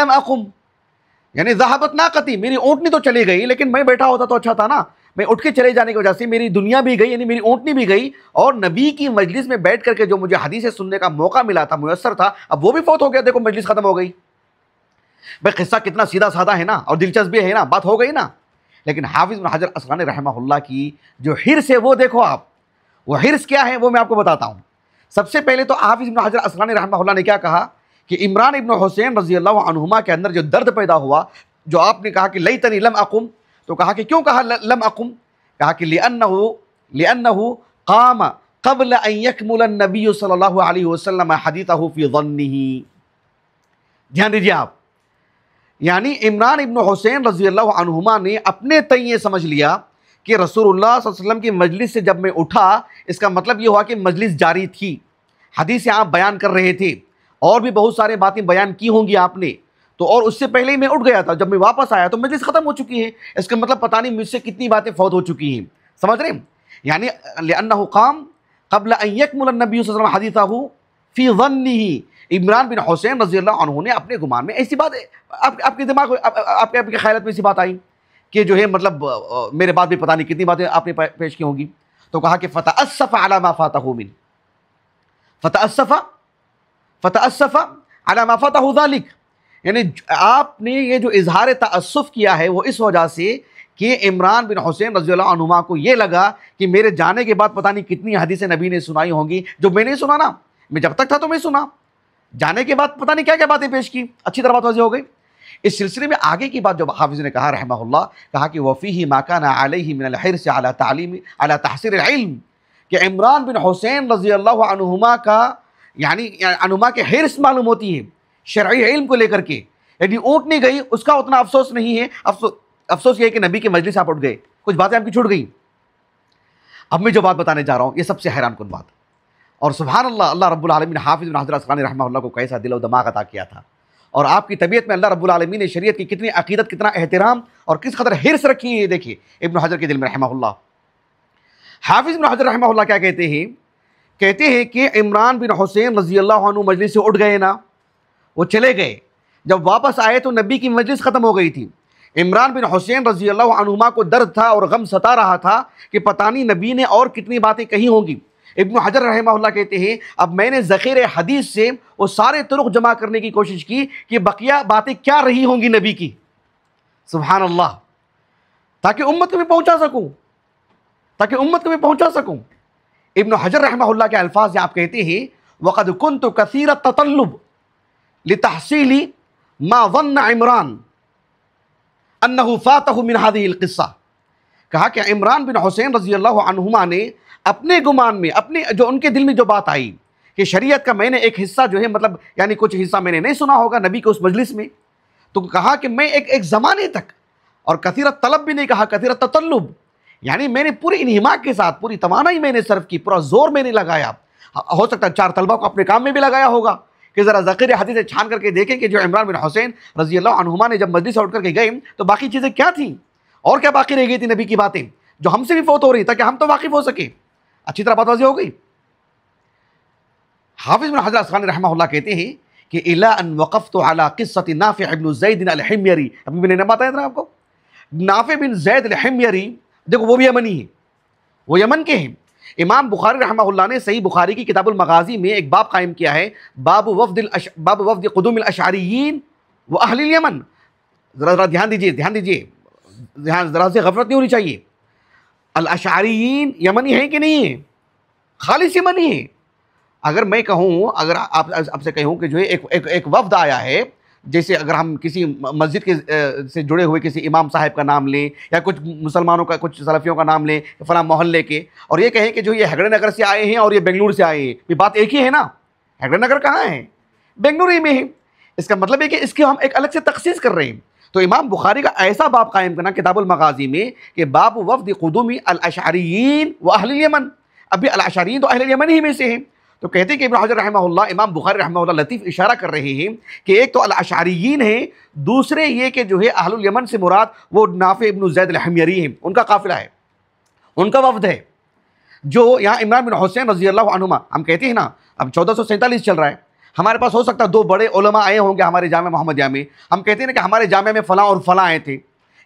اقم، یعنی ذہبت ناقتی، میری اونٹنی تو چلی گئی لیکن میں بیٹھا ہوتا تو اچھا تھا نا. میں اٹھ کے چلے جانے کی وجہ سے میری دنیا بھی گئی، یعنی میری اونٹنی بھی گئی، اور نبی کی مجلس میں بیٹھ کر کے جو مجھے حدیثیں سننے کا موقع ملا تھا، میسر تھا، اب وہ بھی فوت ہو گیا. دیکھو مجلس ختم ہو گئی. بھائی قصہ کتنا سیدھا سادہ ہے نا، اور دلچسپ بھی ہے نا، بات ہو گئی نا. لیکن حافظ بن حجر عسقلانی رحمہ اللہ کی جو حرص ہے وہ دیکھو آپ، وہ حرص کیا ہے وہ میں آپ کو بتاتا ہوں. سب سے پہلے تو حافظ بن حجر عسقلانی رحمہ اللہ نے کیا کہا کہ عمران ابن حسین رضی اللہ عنہما کے اندر جو درد پیدا ہوا، جو آپ نے کہا کہ لیتنی لم اقم، تو کہا کہ کیوں کہا لم اقم؟ کہا کہ لأنه قام قبل ان يكمل النبي صلی اللہ علیہ وسلم حدیثه في ظنه. دھیان دیجیے آپ، یعنی عمران ابن حسین رضی اللہ عنہما نے اپنے تئیں سمجھ لیا کہ رسول اللہ صلی اللہ علیہ وسلم کی مجلس سے جب میں اٹھا، اس کا مطلب یہ ہوا کہ مجلس جاری تھی، حدیثیں آپ بیان کر رہے تھے، اور بھی بہت سارے باتیں بیان کی ہوں گی آپ نے، تو اور اس سے پہلے ہی میں اٹھ گیا تھا، جب میں واپس آیا تو مجلس ختم ہو چکی ہے. اس کا مطلب پتہ نہیں مجھ سے کتنی باتیں فوت ہو چکی ہیں. سمجھ رہے ہیں؟ یعنی لأنه قام قبل ان يكمل النبي صلی اللہ علیہ وسلم حدیثه في ظنه. عمران بن حسین رضی اللہ عنہ نے اپنے گمان میں ایسی بات، آپ کے دماغ آپ کے خیالات میں ایسی بات آئی کہ جو ہے مطلب میرے بعد بھی پتہ نہیں کتنی باتیں آپ نے پیش کی ہوں گی. تو کہا کہ فتأسف على ما فاته من، فتأسف على ما فاته ذلك، یعنی آپ نے یہ جو اظہار تأسف کیا ہے وہ اس وجہ سے کہ عمران بن حسین رضی اللہ عنہما کو یہ لگا کہ میرے جانے کے بعد پتہ نہیں کتنی حدیثیں نبی نے سنائی ہوں گی جو میں نہیں سنا نا، میں جب تک تھا تو میں سنا، جانے کے بعد پتہ نہیں کیا کیا باتیں پیش کی. اچھی طرح بات واضح ہو گئی. اس سلسلے میں آگے کی بات جو حافظ نے کہا رحمہ اللہ، کہا کہ وفیہ ما کان علیہ من الحرص علی تعلیم علی تحصیل العلم، کہ عمران بن حسین رضی اللہ عنہما کا یعنی عنہما کے حرص معلوم ہوتی ہے شرعی علم کو لے کر کے. یعنی اونٹ نہیں گئی اس کا اتنا افسوس نہیں ہے، افسوس یہ ہے کہ نبی کے مجلس آپ اٹھ گئے، کچھ باتیں آپ کی چھوٹ گئیں. اب میں جو بات بتانے جا رہا ہوں یہ سب سے حیران کن بات، اور سبحان اللہ، اللہ رب العالمین حافظ بن حجر عسقلانی رحمہ اللہ کو کیسا دل و دماغ عطا کیا تھا، اور آپ کی طبیعت میں اللہ رب العالمین نے شریعت کی کتنی عقیدت، کتنا احترام اور کس قدر حرص رکھی ہے. دیکھیے ابن حجر کے دل میں رحمہ اللہ، حافظ بن حجر رحمہ اللہ کیا کہتے ہیں کہ عمران بن حسین رضی اللہ عنہ مجلس سے اٹھ گئے نا، وہ چلے گئے، جب واپس آئے تو نبی کی مجلس ختم ہو گئی تھی. عمران بن حسین رضی اللہ عنہما کو درد تھا اور غم ستا رہا تھا کہ پتہ نہیں نبی نے اور کتنی باتیں کہی ہوں گی. ابن حجر رحمہ اللہ کہتے ہیں اب میں نے ذخیرہ حدیث سے وہ سارے طرق جمع کرنے کی کوشش کی کہ بقیہ باتیں کیا رہی ہوں گی نبی کی، سبحان اللہ، تاکہ امت کو میں پہنچا سکوں. ابن حجر رحمہ اللہ کے الفاظ آپ کہتے ہیں وَقَدْ كُنْتُ كَثِيرَ التَّطَلُّبِ لِتَحْصِيلِ مَا ظَنَّ عِمْرَانَ أَنَّهُ فَاتَهُ مِنْ هَذِهِ الْقِصَّةِ. کہا کہ عمران بن حسین رضی اللہ عنہما نے اپنے گمان میں، اپنے جو ان کے دل میں جو بات آئی کہ شریعت کا میں نے ایک حصہ جو ہے مطلب یعنی کچھ حصہ میں نے نہیں سنا ہوگا نبی کے اس مجلس میں، تو کہا کہ میں ایک زمانے تک، اور کثیر الطلب بھی نہیں کہا، کثیر التطلب، یعنی میں نے پوری انہماک کے ساتھ پوری توانائی میں نے صرف کی، پورا زور میں نے لگایا. ہو سکتا ہے 4 طلبہ کو اپنے کام میں بھی لگایا ہوگا کہ ذرا ذخیر حدیث چھان کر کے دیکھیں کہ جو عمران بن حسین رضی اللہ عنہما نے جب مجلس سے اٹھ کر کے گئے تو باقی چیزیں کیا تھیں اور کیا باقی رہ گئی تھی نبی کی باتیں جو ہم سے بھی فوت ہو رہی تاکہ ہم تو واقف ہو سکیں. اچھی طرح بات واضح ہو گئی. حافظ بن حجر عسقلانی رحمہ اللہ کہتے ہیں کہ الا ان وقفت على قصة نافع بن زید الحميري. ابھی میں نے نام بتایا تھا آپ کو. نافع بن زید الحميري دیکھو وہ بھی یمنی ہے، وہ یمن کے ہیں. امام بخاری رحمہ اللہ نے صحیح بخاری کی کتاب المغازی میں ایک باب قائم کیا ہے، باب وفد قدوم الاشعریین و اہل الیمن. ذرا دھیان دیجئے ذرا سے غفلت نہیں ہونی چاہیے. الاشعریین یمنی ہیں کہ نہیں ہیں؟ خالص یمنی ہیں. اگر میں کہوں، اگر آپ سے کہوں کہ جو ہے ایک وفد آیا ہے، جیسے اگر ہم کسی مسجد کے سے جڑے ہوئے کسی امام صاحب کا نام لیں یا کچھ مسلمانوں کا، کچھ سلفیوں کا نام لیں فلاں محلے کے، اور یہ کہیں کہ جو یہ ہگڑے نگر سے آئے ہیں اور یہ بنگلور سے آئے ہیں، یہ بات ایک ہی ہے نا. ہگڑے نگر کہاں ہے؟ بنگلور ہی میں ہے. اس کا مطلب ہے کہ اس کی ہم ایک الگ سے تخصیص کر رہے ہیں. تو امام بخاری کا ایسا باب قائم کرنا کتاب المغازی میں کہ باب وفد قدوم الاشعریین و اہل الیمن. ابھی الاشعریین تو اہل الیمن ہی میں سے ہیں. تو کہتے ہیں کہ ابن حجر رحمہ اللہ، امام بخاری رحمہ اللہ لطیف اشارہ کر رہے ہیں کہ ایک تو الاشعریین ہیں، دوسرے یہ کہ جو ہے اہل الیمن سے مراد وہ نافع ابن زید الحميري ہیں، ان کا قافلہ ہے، ان کا وفد ہے جو یہاں عمران بن حسین رضی اللہ عنہما. ہم کہتے ہیں نا اب 1447 چل رہا ہے، ہمارے پاس ہو سکتا ہے 2 بڑے علماء آئے ہوں گے ہمارے جامعہ محمدیہ میں. ہم کہتے ہیں نا کہ ہمارے جامعہ میں فلاں اور فلاں آئے تھے،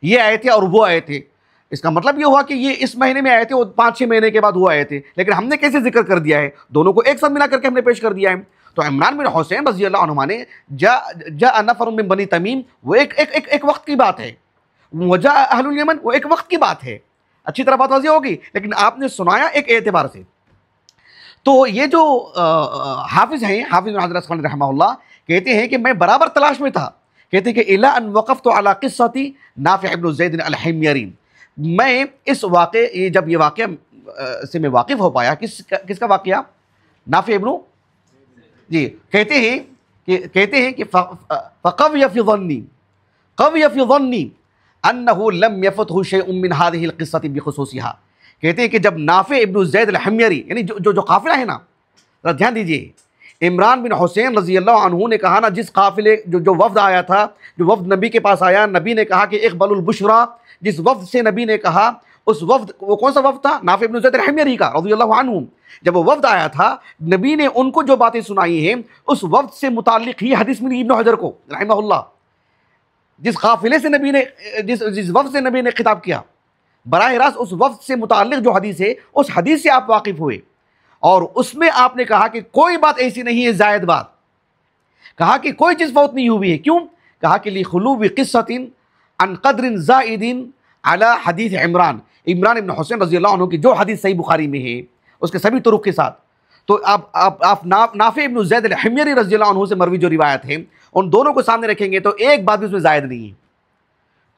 یہ آئے تھے اور وہ آئے تھے. اس کا مطلب یہ ہوا کہ یہ اس مہینے میں آئے تھے، وہ 5-6 مہینے کے بعد وہ آئے تھے، لیکن ہم نے کیسے ذکر کر دیا ہے؟ دونوں کو ایک ساتھ ملا کر کے ہم نے پیش کر دیا ہے. تو عمران بن حسین رضی اللہ عنہما نے جاء نفر من بنی تمیم، وہ ایک وقت کی بات ہے. وجاء اہل الیمن، وہ ایک وقت کی بات ہے. اچھی طرح بات واضح ہوگی. لیکن آپ نے سنایا ایک اعتبار سے. تو یہ جو حافظ ہیں، حافظ بن حجر عسقلانی رحمہ اللہ کہتے ہیں کہ میں برابر تلاش میں تھا. کہتے ہیں کہ الا ان وقفت على قصة نافع بن زید الحميري. میں اس واقعے، جب یہ واقعہ سے میں واقف ہو پایا، کس کا واقعہ؟ نافع ابن جی. کہتے ہیں کہ فقوی فی ظنی انه لم يفته شيء من هذه القصة بخصوصها. کہتے ہیں کہ جب نافع ابن زید الحميري، یعنی جو قافلہ ہے نا، دھیان دیجئے، عمران بن حسین رضی اللہ عنہ نے کہا نا، جس قافلے جو وفد آیا تھا، جو وفد نبی کے پاس آیا، نبی نے کہا کہ اقبلوا البشرا. جس وفد سے نبی نے کہا، اس وفد، وہ کون سا وفد تھا؟ نافع بن زید الحميري کا رضی اللہ عنہ. جب وہ وفد آیا تھا، نبی نے ان کو جو باتیں سنائی ہیں، اس وفد سے متعلق ہی حدیث ملی ابن حجر کو رحمہ اللہ. جس قافلے سے نبی نے، جس وفد سے نبی نے خطاب کیا، براہ راست اس وفد سے متعلق جو حدیث ہے، اس حدیث سے آپ واقف ہوئے، اور اس میں آپ نے کہا کہ کوئی بات ایسی نہیں ہے زائد بات. کہا کہ کوئی چیز فوت نہیں ہوئی ہے. کیوں؟ کہا کہ لخلو قصۃ عن قدر زائد علی حدیث عمران بن حسین رضی اللہ عنہ کی جو حدیث صحیح بخاری میں ہے اس کے سبھی طرق کے ساتھ. تو آپ نافع ابن زید الحميري رضی اللہ عنہ سے مروی جو روایت ہے، ان دونوں کو سامنے رکھیں گے تو ایک بات بھی اس میں زائد نہیں ہے،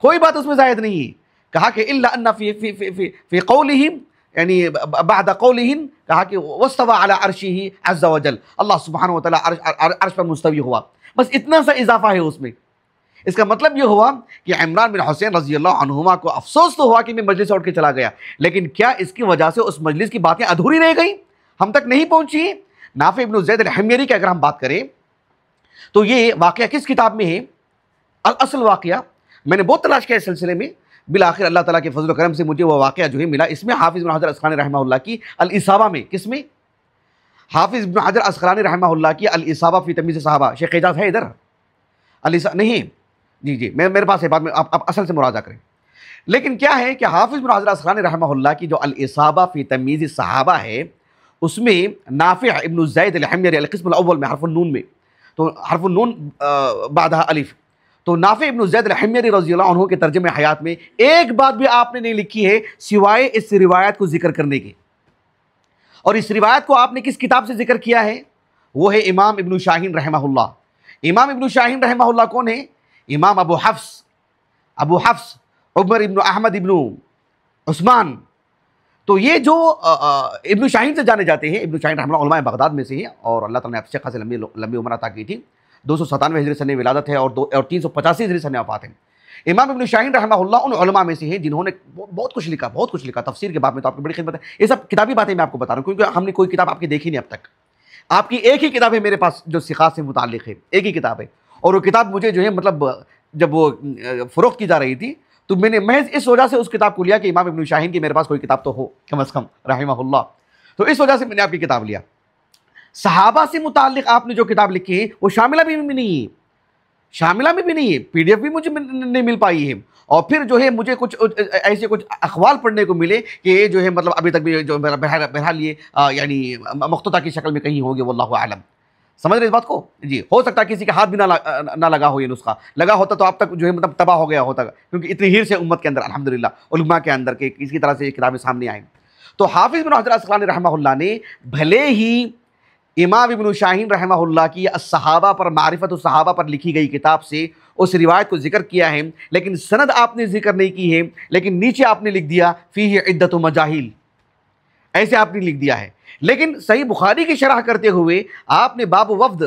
کوئی بات اس میں زائد نہیں ہے. کہا کہ الا ان فی قولہم، یعنی بعد قولہم، کہا کہ واستوى علی عرشہ عز وجل، اللہ سبحانہ وتعالی عرش پر مستوی ہوا. بس اتنا سا اضافہ ہے اس میں. اس کا مطلب یہ ہوا کہ عمران بن حسین رضی اللہ عنہما کو افسوس تو ہوا کہ میں مجلس سے اٹھ کے چلا گیا، لیکن کیا اس کی وجہ سے اس مجلس کی باتیں ادھوری رہ گئیں، ہم تک نہیں پہنچی؟ نافع ابن زید الحميري کی اگر ہم بات کریں تو یہ واقعہ کس کتاب میں ہے؟ الاصل واقعہ. میں نے بہت تلاش کیا اس سلسلے میں، بالآخر اللہ تعالیٰ کے فضل و کرم سے مجھے وہ واقعہ جو ہے ملا. اس میں حافظ بن حجر عسقلانی رحمہ اللہ کی الاصابہ میں، کس میں؟ حافظ بن حجر عسقلانی رحمہ اللہ کی الاصابہ فی تمییز صحابہ. شیخ اعجاز ہے ادھر؟ نہیں جی میرے پاس ہے، بعد میں آپ اصل سے مراجعہ کریں. لیکن کیا ہے کہ حافظ بن حجر عسقلانی رحمہ اللہ کی جو الاصابہ فی تمییز صحابہ ہے، اس میں نافع ابن زید الحميري القسم الاول میں حرف النون میں، تو حرف النون بعدها الف، تو نافع ابن زید الحميري رضی اللہ عنہ کے ترجمہ حیات میں ایک بات بھی آپ نے نہیں لکھی ہے سوائے اس روایت کو ذکر کرنے کے. اور اس روایت کو آپ نے کس کتاب سے ذکر کیا ہے؟ وہ ہے امام ابن شاہین رحمہ اللہ. امام ابن شاہین رحمہ اللہ کون ہے؟ امام ابو حفص عمر ابن احمد ابن عثمان. تو یہ جو ابن شاہین سے جانے جاتے ہیں، ابن شاہین رحمہ اللہ علماء بغداد میں سے ہیں، اور اللہ تعالیٰ نے اچھے خاصے لمبی عمر عطا کی تھی. 297 ہجری سنہ ولادت ہے اور 385 ہجری سنہ وفات ہے. امام ابن شاہین رحمہ اللہ ان علماء میں سے ہیں جنہوں نے بہت کچھ لکھا، بہت کچھ لکھا تفسیر کے باب میں، تو آپ کی بڑی خدمت ہے، یہ سب کتابی باتیں میں آپ کو بتا رہا ہوں کیونکہ ہم نے کوئی کتاب آپ کی دیکھی نہیں اب تک. آپ کی ایک ہی کتاب ہے میرے پاس جو ثقات سے متعلق ہے، ایک ہی کتاب ہے، اور وہ کتاب مجھے جو ہے مطلب جب وہ فروخت کی جا رہی تھی تو میں نے محض اس وجہ سے اس کتاب کو لیا کہ امام ابن شاہین کی میرے پاس کوئی کتاب تو ہو کم از کم رحمہ اللہ، تو اس وجہ سے میں نے آپ کی کتاب لیا. صحابہ سے متعلق آپ نے جو کتاب لکھی ہے وہ شاملہ بھی نہیں ہے، شاملہ میں بھی نہیں ہے، پی ڈی ایف بھی مجھے نہیں مل پائی ہے، اور پھر جو ہے مجھے کچھ ایسے کچھ اقوال پڑھنے کو ملے کہ یہ جو ہے مطلب ابھی تک بھی جو بہرحال یہ یعنی مخطوطہ کی شکل میں کہیں ہوں گے، واللہ اعلم. سمجھ رہے اس بات کو؟ جی ہو سکتا ہے کسی کے ہاتھ بھی نہ لگا ہو یہ نسخہ، لگا ہوتا تو اب تک جو ہے مطلب تباہ ہو گیا ہوتا، کیونکہ اتنی ہرس ہے امت کے اندر الحمدللہ، علماء کے اندر کہ کسی طرح سے یہ کتابیں سامنے آئیں. تو حافظ بن حجر عسقلانی رحمہ اللہ نے بھلے ہی امام ابن شاہین رحمہ اللہ کی الصحابہ پر، معرفت الصحابہ پر لکھی گئی کتاب سے اس روایت کو ذکر کیا ہے، لیکن سند آپ نے ذکر نہیں کی ہے، لیکن نیچے آپ نے لکھ دیا فیہ عدۃ مجاہیل، ایسے آپ نے لکھ دیا ہے. لیکن صحیح بخاری کی شرح کرتے ہوئے آپ نے باب وفد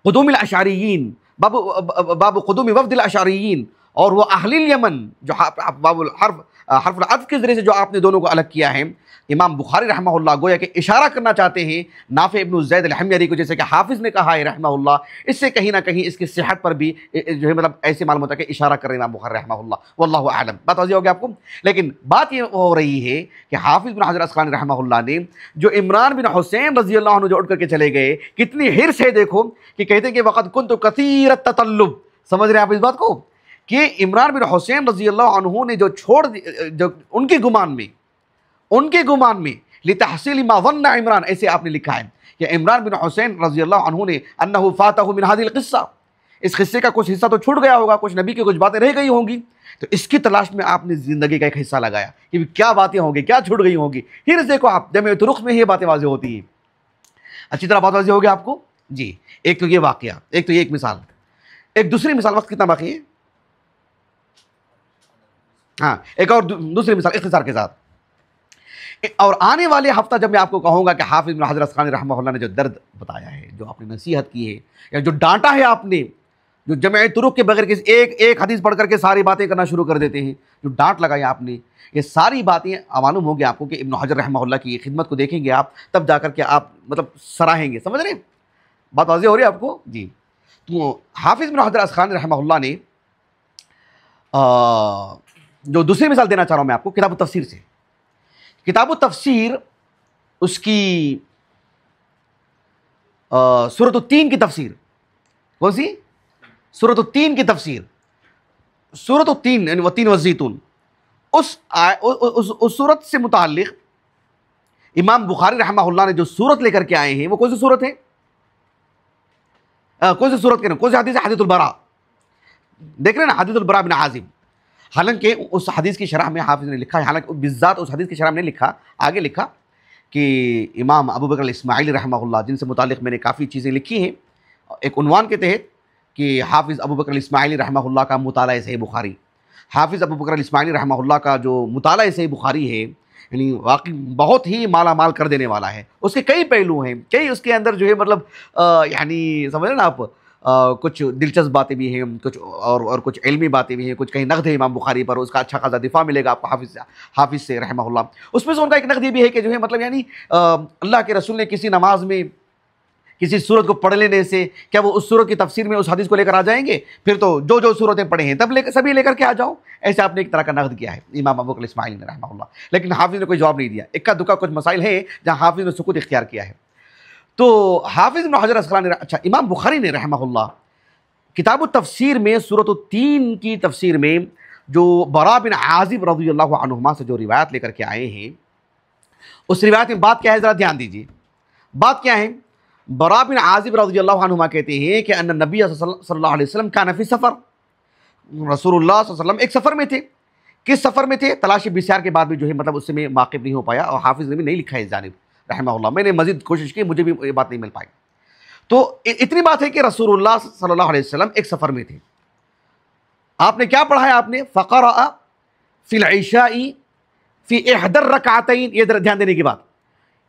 قدوم الاشعریین، باب قدوم وفد الاشعریین اور وہ اہل الیمن، جو باب حرف العطف کے ذریعے سے جو آپ نے دونوں کو الگ کیا ہے، امام بخاری رحمہ اللہ گویا کہ اشارہ کرنا چاہتے ہیں نافع ابن زید الحمیری کو، جیسے کہ حافظ نے کہا ہے رحمہ اللہ، اس سے کہیں نہ کہیں اس کی صحت پر بھی جو ہے مطلب ایسے معلوم ہوتا ہے کہ اشارہ کر رہے ہیں امام بخاری رحمہ اللہ، واللہ اعلم. بات واضح ہوگی آپ کو؟ لیکن بات یہ ہو رہی ہے کہ حافظ بن حجر عسقلانی رحمہ اللہ نے جو عمران بن حسین رضی اللہ عنہ جو اٹھ کر کے چلے گئے، کتنی حرص ہے دیکھو، کہ کہتے ہیں کہ وقت کنت کثیر التطلب. سمجھ رہے ہیں آپ اس بات کو کہ عمران بن حسین رضی اللہ عنہ نے جو چھوڑ جو ان کے گمان میں لتحصیل ما ظن عمران، ایسے آپ نے لکھا ہے کہ عمران بن حسین رضی اللہ عنہ نے انہ فاتہ من هذه القصہ، اس قصے کا کچھ حصہ تو چھوٹ گیا ہوگا، کچھ نبی کی کچھ باتیں رہ گئی ہوں گی، تو اس کی تلاش میں آپ نے زندگی کا ایک حصہ لگایا کہ کیا باتیں ہوں گی، کیا چھوٹ گئی ہوں گی. پھر دیکھو آپ جمع طرق میں یہ باتیں واضح ہوتی ہیں. اچھی طرح بات واضح ہوگی آپ کو؟ جی ایک تو یہ واقعہ، ایک تو یہ ایک مثال، ایک دوسری مثال، وقت کتنا باقی ہے؟ ہاں ایک اور دوسری مثال اختصار کے ساتھ. اور آنے والے ہفتہ جب میں آپ کو کہوں گا کہ حافظ بن حجر عسقلانی رحمہ اللہ نے جو درد بتایا ہے، جو آپ نے نصیحت کی ہے، یا جو ڈانٹا ہے آپ نے، جو جمع طرق کے بغیر کسی ایک حدیث پڑھ کر کے ساری باتیں کرنا شروع کر دیتے ہیں، جو ڈانٹ لگائی آپ نے، یہ ساری باتیں معلوم ہوگی آپ کو کہ ابن حجر رحمہ اللہ کی یہ خدمت کو دیکھیں گے آپ، تب جا کر کے آپ مطلب سراہیں گے. سمجھ رہے ہیں بات واضح ہو رہی ہے آپ کو؟ جی. تو حافظ بن حجر عسقلانی رحمہ اللہ نے جو دوسری مثال دینا چاہ رہا ہوں میں آپ کو کتاب التفسیر سے. کتاب التفسیر اس کی سورۃ التین کی تفسیر، کون سی؟ سورۃ التین کی تفسیر، سورۃ التین یعنی والتین والزیتون، اس سورت سے متعلق امام بخاری رحمہ اللہ نے جو سورت لے کر کے آئے ہیں وہ کون سی سورت ہے؟ کون سی سورت کے نام؟ کون سی حدیث ہے؟ حدیث البراء. دیکھ رہے ہیں نا، حدیث البراء بن عازب. حالانکہ اس حدیث کی شرح میں حافظ نے لکھا ہے، حالانکہ بالذات اس حدیث کی شرح میں نے لکھا، آگے لکھا کہ امام ابو بکر الاسماعیلی رحمہ اللہ، جن سے متعلق میں نے کافی چیزیں لکھی ہیں ایک عنوان کے تحت کہ حافظ ابو بکر الاسماعیلی رحمہ اللہ کا مطالعہ صحیح بخاری. حافظ ابو بکر الاسماعیلی رحمہ اللہ کا جو مطالعہ صحیح بخاری ہے یعنی واقعی بہت ہی مالا مال کر دینے والا ہے. اس کے کئی پہلو ہیں، کئی اس کے اندر جو ہے مطلب یعنی سمجھ رہے نا آپ، کچھ دلچسپ باتیں بھی ہیں، کچھ اور کچھ علمی باتیں بھی ہیں، کچھ کہیں نقد ہے امام بخاری پر، اس کا اچھا خاصا دفاع ملے گا آپ کو حافظ سے رحمہ اللہ. اس میں سے ان کا ایک نقد یہ بھی ہے کہ جو ہے مطلب یعنی اللہ کے رسول نے کسی نماز میں کسی صورت کو پڑھ لینے سے کیا وہ اس صورت کی تفسیر میں اس حدیث کو لے کر آ جائیں گے؟ پھر تو جو صورتیں پڑھے ہیں تب سبھی لے کر کے آ جاؤ. ایسے آپ نے ایک طرح کا نقد کیا ہے امام ابو بکر الاسماعیلی نے رحمہ اللہ، لیکن حافظ نے کوئی جواب نہیں دیا. اکا دکا کچھ مسائل ہیں جہاں حافظ نے سکوت اختیار کیا ہے. تو حافظ بن حجر عسقلانی اچھا امام بخاری نے رحمہ اللہ کتاب التفسیر میں سورۃ التین کی تفسیر میں جو براء بن عازب رضی اللہ عنہما سے جو روایت لے کر کے آئے ہیں، اس روایت میں بات کیا ہے ذرا دھیان دیجیے. بات کیا ہے؟ براء بن عازب رضی اللہ عنہما کہتے ہیں کہ ان نبی صلی اللہ علیہ وسلم کان فی سفر، رسول اللہ صلی اللہ علیہ وسلم ایک سفر میں تھے. کس سفر میں تھے؟ تلاش بسیار کے بعد بھی جو ہے مطلب اس سے میں واقف نہیں ہو پایا، اور حافظ نے بھی نہیں لکھا ہے اس جانب رحمہ اللہ. میں نے مزید کوشش کی، مجھے بھی یہ بات نہیں مل پائی. تو اتنی بات ہے کہ رسول اللہ صلی اللہ علیہ وسلم ایک سفر میں تھے. آپ نے کیا پڑھا ہے؟ آپ نے فقرأ فی العشاء فی احدى الرکعتین. یہ دھیان دینے کی بات.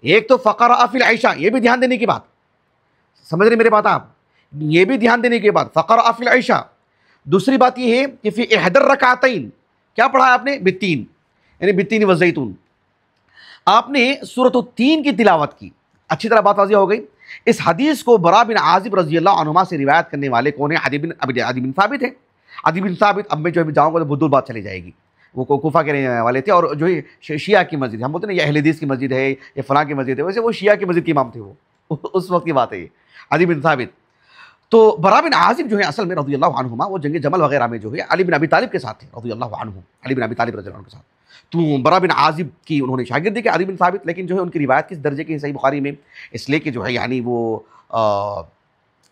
ایک تو فقرأ فی العشاء، یہ بھی دھیان دینے کی بات. سمجھ رہے میرے بات آپ؟ یہ بھی دھیان دینے کی بات. فقرأ فی العشاء. دوسری بات یہ ہے کہ فی احد الرکعتین کیا پڑھا آپ نے؟ بالتین، یعنی بالتین والزیتون، آپ نے سورۃ التین کی تلاوت کی۔ اچھی طرح بات واضح ہو گئی۔ اس حدیث کو برا بن عازب رضی اللہ عنہما سے روایت کرنے والے کون ہیں؟ عدی بن ثابت ہیں۔ عدی بن ثابت، اب میں جو ہے جاؤں گا تو بدل بات چلی جائے گی، وہ کوفہ کے رہنے والے تھے، اور جو ہے شیعہ کی مسجد، ہم بولتے ہیں نا یہ اہل حدیث کی مسجد ہے، یہ فلاں کی مسجد ہے، ویسے وہ شیعہ کی مسجد کے امام تھے، وہ اس وقت کی بات ہے یہ عدی بن ثابت۔ تو برا بن عازب جو ہے اصل میں رضی اللہ عنہما وہ جنگ جمل وغیرہ میں جو ہے علی بن ابی طالب کے ساتھ تھے رضی اللہ عنہ، علی بن ابی طالب رضی اللہ عنہ کے ساتھ۔ تو برا بن عازب کی انہوں نے شاگردی کی عدی بن ثابت، لیکن جو ہے ان کی روایت کس درجے کی ہے صحیح بخاری میں؟ اس لیے کہ جو ہے یعنی وہ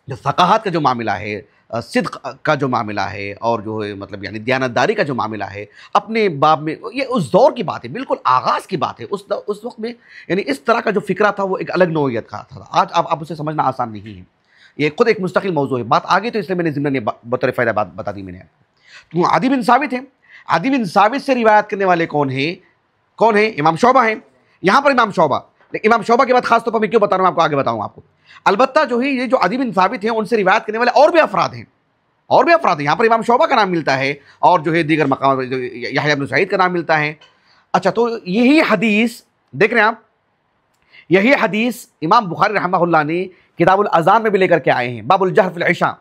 جو فقاہت کا جو معاملہ ہے، صدق کا جو معاملہ ہے، اور جو ہے مطلب یعنی دیانتداری کا جو معاملہ ہے اپنے باب میں، یہ اس دور کی بات ہے، بالکل آغاز کی بات ہے۔ اس وقت میں یعنی اس طرح کا جو فکرہ تھا وہ ایک الگ نوعیت کا تھا۔ آج آپ اسے سمجھنا آسان نہیں ہے، یہ خود ایک مستقل موضوع ہے، بات آگے تو اس لیے میں نے ضمن بطور فائدہ بات بتا دی میں نے۔ تو عدی بن ثابت ہیں، عدی بن ثابت سے روایت کرنے والے کون ہیں؟ کون ہیں؟ امام شعبہ ہیں۔ یہاں پر امام شعبہ، امام شعبہ کے بعد خاص طور پر میں کیوں بتا رہا ہوں آپ کو، آگے بتاؤں آپ کو۔ البتہ جو ہے یہ جو عدی بن ثابت ہیں ان سے روایت کرنے والے اور بھی افراد ہیں، اور بھی افراد ہیں۔ یہاں پر امام شعبہ کا نام ملتا ہے، اور جو ہے دیگر مقامات یحییٰ بن سعید کا نام ملتا ہے۔ اچھا، تو یہی حدیث دیکھ رہے ہیں آپ، یہی حدیث امام بخاری رحمہ اللہ نے کتاب الاذان میں بھی لے کر کے آئے ہیں، باب الجہر فی العشاء،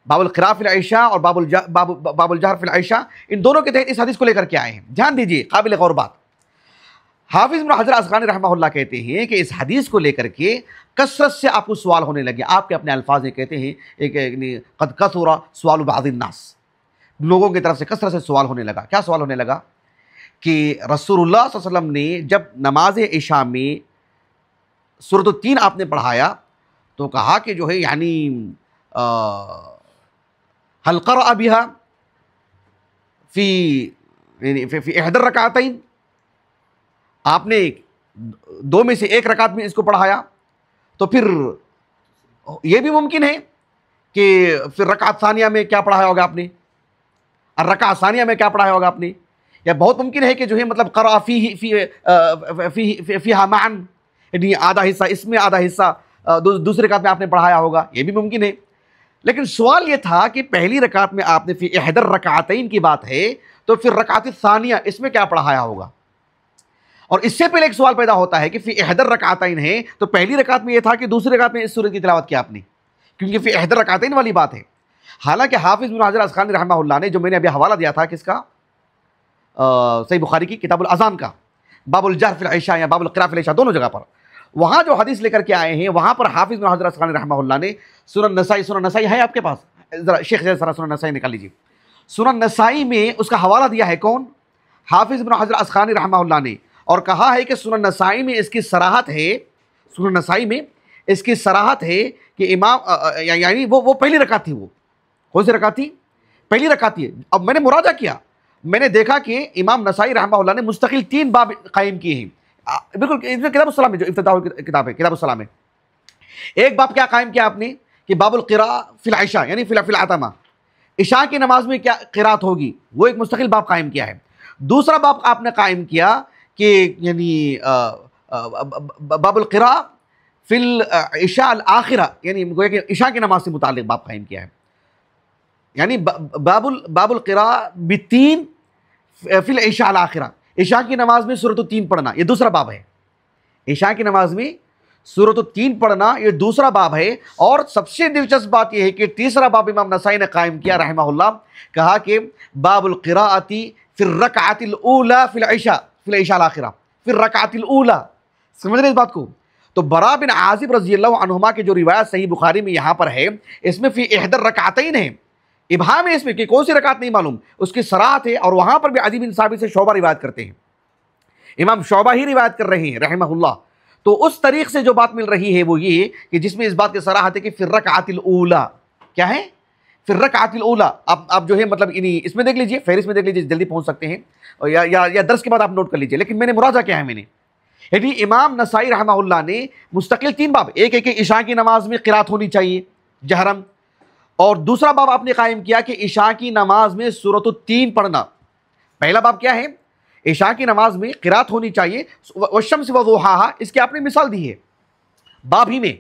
باب القراء فی العشاء اور باب الجہر فی العشاء، ان دونوں کے تحت اس حدیث کو لے کر کے آئے ہیں۔ دھیان دیجئے، قابل غور بات۔ حافظ ابن حجر عسقلانی رحمہ اللہ کہتے ہیں کہ اس حدیث کو لے کر کے کثرت سے آپ کو سوال ہونے لگے، آپ کے اپنے الفاظ میں کہتے ہیں قد کثر سوال بعض الناس، لوگوں کی طرف سے کثرت سے سوال ہونے لگا۔ کیا سوال ہونے لگا؟ کہ رسول اللہ صلی اللہ علیہ وسلم نے جب نماز عشاء میں سورۃ التین آپ نے پڑھایا تو کہا کہ جو ہے یعنی هل قرأ بها فی احد الرکعتین، آپ نے دو میں سے ایک رکعت میں اس کو پڑھایا، تو پھر یہ بھی ممکن ہے کہ پھر رکعت ثانیہ میں کیا پڑھایا ہوگا آپ نے، الرکعت ثانیہ میں کیا پڑھایا ہوگا آپ نے، یا بہت ممکن ہے کہ جو ہے مطلب قرأ فیہا معا، یعنی آدھا حصہ اس میں آدھا حصہ دوسری رکعت میں آپ نے پڑھایا ہوگا، یہ بھی ممکن ہے۔ لیکن سوال یہ تھا کہ پہلی رکعت میں آپ نے فی احد الرکعتین کی بات ہے، تو پھر رکعت ثانیہ اس میں کیا پڑھایا ہوگا؟ اور اس سے پہلے ایک سوال پیدا ہوتا ہے کہ فی احد الرکعتین ہے تو پہلی رکعت میں یہ تھا کہ دوسری رکعت میں اس سورت کی تلاوت کی آپ نے، کیونکہ فی احد الرکعتین والی بات ہے۔ حالانکہ حافظ ابن حجر عسقلانی رحمہ اللہ نے جو میں نے ابھی حوالہ دیا تھا کس کا، صحیح بخاری کی کتاب الاذان کا، باب الجہر فی العشاء یا باب القراء فی العشاء، دونوں جگہ پر وہاں جو حدیث لے کر کے آئے ہیں وہاں پر حافظ ابن حجر عسقلانی رحمہ اللہ نے سنن نسائی ہے آپ کے پاس، شیخ ذرا سنن نسائی نکال لیجیے، سنن نسائی میں اس کا حوالہ دیا ہے کون؟ حافظ ابن حجر عسقلانی رحمہ اللہ نے، اور کہا ہے کہ سنن نسائی میں اس کی صراحت ہے، سنن نسائی میں اس کی صراحت ہے کہ امام یعنی وہ پہلی رکعت تھی، وہ کون سی رکعت تھی؟ پہلی رکعت تھی۔ اب میں نے مراجعہ کیا، میں نے دیکھا کہ امام نسائی رحمہ اللہ نے مستقل 3 باب قائم کیے ہیں، بالکل کتاب الصلاۃ میں جو افتتاح کتاب ہے کتاب الصلاۃ میں، ایک باب کیا قائم کیا آپ نے کہ باب القراء فی العشاء یعنی فی العتمہ، عشاء کی نماز میں کیا قراءت ہوگی، وہ ایک مستقل باب قائم کیا ہے۔ دوسرا باب آپ نے قائم کیا کہ یعنی باب القراء فی العشاء الآخرہ، یعنی گویا کہ عشاء کی نماز سے متعلق باب قائم کیا ہے، یعنی باب القراء بالتین فی العشاء الآخرہ، عشاء کی نماز میں سورۃ التین پڑھنا، یہ دوسرا باب ہے، عشاء کی نماز میں سورۃ التین پڑھنا یہ دوسرا باب ہے۔ اور سب سے دلچسپ بات یہ ہے کہ تیسرا باب امام نسائی نے قائم کیا رحمہ اللہ، کہا کہ باب القراءۃ فی الرکعۃ الاولی فی العشاء الآخرہ، فی الرکعۃ الاولی، سمجھ رہے اس بات کو؟ تو برا بن عازب رضی اللہ عنہما کی جو روایت صحیح بخاری میں یہاں پر ہے اس میں فی احد الرکعتین ہے، ابہام ہے اس میں کہ کون سی رکعت نہیں معلوم، اس کی صراحت ہے، اور وہاں پر بھی عدی بن ثابت سے شعبہ روایت کرتے ہیں، امام شعبہ ہی روایت کر رہے ہیں رحمہ اللہ۔ تو اس طریق سے جو بات مل رہی ہے وہ یہ کہ جس میں اس بات کی صراحت ہے کہ فی الرکعۃ الاولی، کیا ہے؟ فی الرکعۃ الاولی۔ آپ جو ہے مطلب اس میں دیکھ لیجئے، فہرست میں دیکھ لیجئے، جلدی پہنچ سکتے ہیں، یا درس کے بعد آپ نوٹ کر لیجئے، لیکن میں نے مراجعہ کیا ہے، میں نے یعنی امام نسائی رحمہ اللہ نے مستقل 3 باب، ایک ہے کہ عشاء کی نماز میں قرات ہونی چاہیے جہرم، اور دوسرا باب آپ نے قائم کیا کہ عشاء کی نماز میں سورۃ التین پڑھنا۔ پہلا باب کیا ہے؟ عشاء کی نماز میں قرات ہونی چاہیے، والشمس وضحاہا، اس کی آپ نے مثال دی ہے باب ہی میں،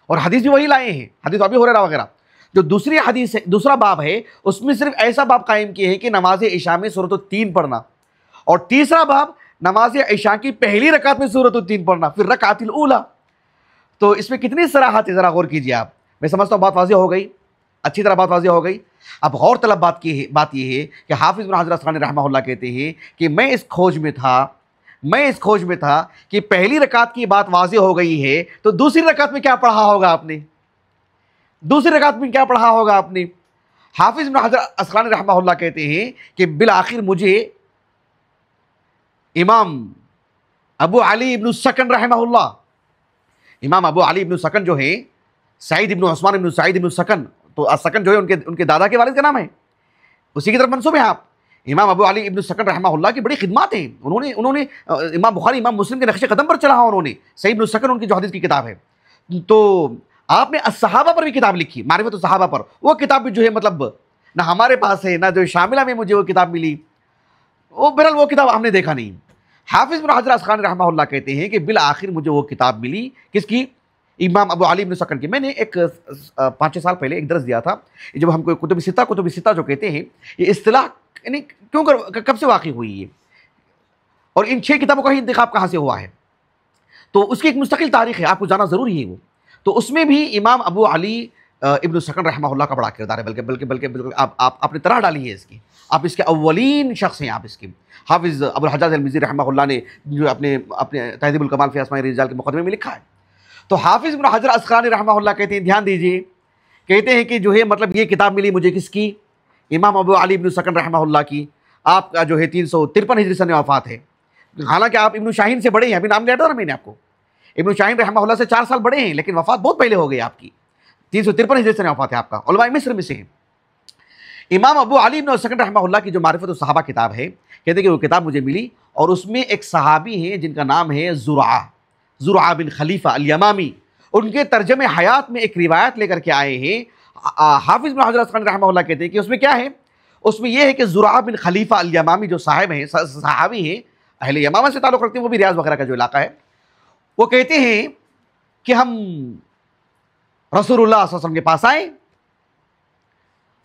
اور حدیث بھی وہی لائے ہیں، حدیث ابی ہریرہ وغیرہ۔ جو دوسری حدیث ہے، دوسرا باب ہے، اس میں صرف ایسا باب قائم کیے ہیں کہ نماز عشاء میں سورۃ التین پڑھنا، اور تیسرا باب نماز عشاء کی پہلی رکعت میں سورۃ التین پڑھنا، پھر رکعت الاولیٰ۔ تو اس میں کتنی صراحت ہے، ذرا غور کیجیے آپ۔ میں سمجھتا ہوں بات واضح ہو گئی، اچھی طرح بات واضح ہو گئی۔ اب غور طلب بات یہ ہے کہ حافظ بن حجر عسقلانی رحمہ اللہ کہتے ہیں کہ میں اس کھوج میں تھا کہ پہلی رکعت کی بات واضح ہو گئی ہے، تو دوسری رکعت میں کیا پڑھا ہوگا آپ نے؟ دوسری رکعت میں کیا پڑھا ہوگا آپ نے؟ حافظ بن حجر عسقلانی رحمہ اللہ کہتے ہیں کہ بالآخر مجھے امام ابو علی ابن السکن رحمہ اللہ، امام ابو علی ابن السکن جو ہیں سعید ابن عثمان ابن سعید ابن السکن، تو السکن جو ہے ان کے دادا کے والد کا نام ہے، اسی کی طرف منسوب ہیں آپ۔ امام ابو علی ابن السکن رحمہ اللہ کی بڑی خدمات ہیں، انہوں نے امام بخاری امام مسلم کے نقش قدم پر چلا، انہوں نے سعید ابن السکن ان کی جو حدیث کی کتاب ہے۔ تو آپ نے الصحابہ پر بھی کتاب لکھی، معرفت الصحابہ پر، وہ کتاب بھی جو ہے مطلب نہ ہمارے پاس ہے، نہ جو شاملہ میں مجھے وہ کتاب ملی، بہرحال وہ کتاب ہم نے دیکھا نہیں۔ حافظ بن حجر عسقلانی رحمہ اللہ کہتے ہیں کہ بالآخر مجھے وہ کتاب ملی، کس کی؟ امام ابو علی ابن سکن کی۔ میں نے ایک 5-6 سال پہلے ایک درس دیا تھا، جب ہم کو کتب ستہ جو کہتے ہیں، یہ اصطلاح یعنی کب سے واقع ہوئی ہے، اور ان 6 کتابوں کا ہی انتخاب کہاں سے ہوا ہے، تو اس کی ایک مستقل تاریخ ہے، آپ کو جانا ضروری ہے وہ۔ تو اس میں بھی امام ابو علی ابن سکن رحمہ اللہ کا بڑا کردار ہے، بلکہ آپ نے طرح ڈالی ہے اس کی، آپ اس کے اولین شخص ہیں، آپ اس کے۔ حافظ ابو الحجاج المزی رحمہ اللہ نے جو اپنے تہذیب الکمال فی اسماء الرجال کے مقدمے میں لکھا ہے۔ تو حافظ بن حجر عسقلانی رحمہ اللہ کہتے ہیں، دھیان دیجئے، کہتے ہیں کہ جو ہے مطلب یہ کتاب ملی مجھے کس کی؟ امام ابو علی ابن سکن رحمہ اللہ کی۔ آپ کا جو ہے 353 ہجری سن وفات ہے، حالانکہ آپ ابن شاہین سے بڑے ہیں، ابھی نام لیا تھا نا میں نے آپ کو، ابن شاہین رحمہ اللہ سے 4 سال بڑے ہیں، لیکن وفات بہت پہلے ہو گئی آپ کی، 353 ہجری سن وفات ہے آپ کا، علماء مصر میں سے ہیں۔ امام ابو علی ابن سکن رحمہ اللہ کی جو معرفت الصحابہ کتاب ہے، کہتے ہیں کہ وہ کتاب مجھے ملی، اور اس میں ایک صحابی ہیں جن کا نام ہے زرعہ بن خلیفہ الیمامی، ان کے ترجمہ حیات میں ایک روایت لے کر کے آئے ہیں۔ حافظ بن حجر عسقلانی رحمہ اللہ کہتے ہیں کہ اس میں کیا ہے؟ اس میں یہ ہے کہ زرعہ بن خلیفہ الیمامی جو صاحب ہیں، صحابی ہیں، اہل یمامہ سے تعلق رکھتے ہیں، وہ بھی ریاض وغیرہ کا جو علاقہ ہے، وہ کہتے ہیں کہ ہم رسول اللہ صلی اللہ علیہ وسلم کے پاس آئے،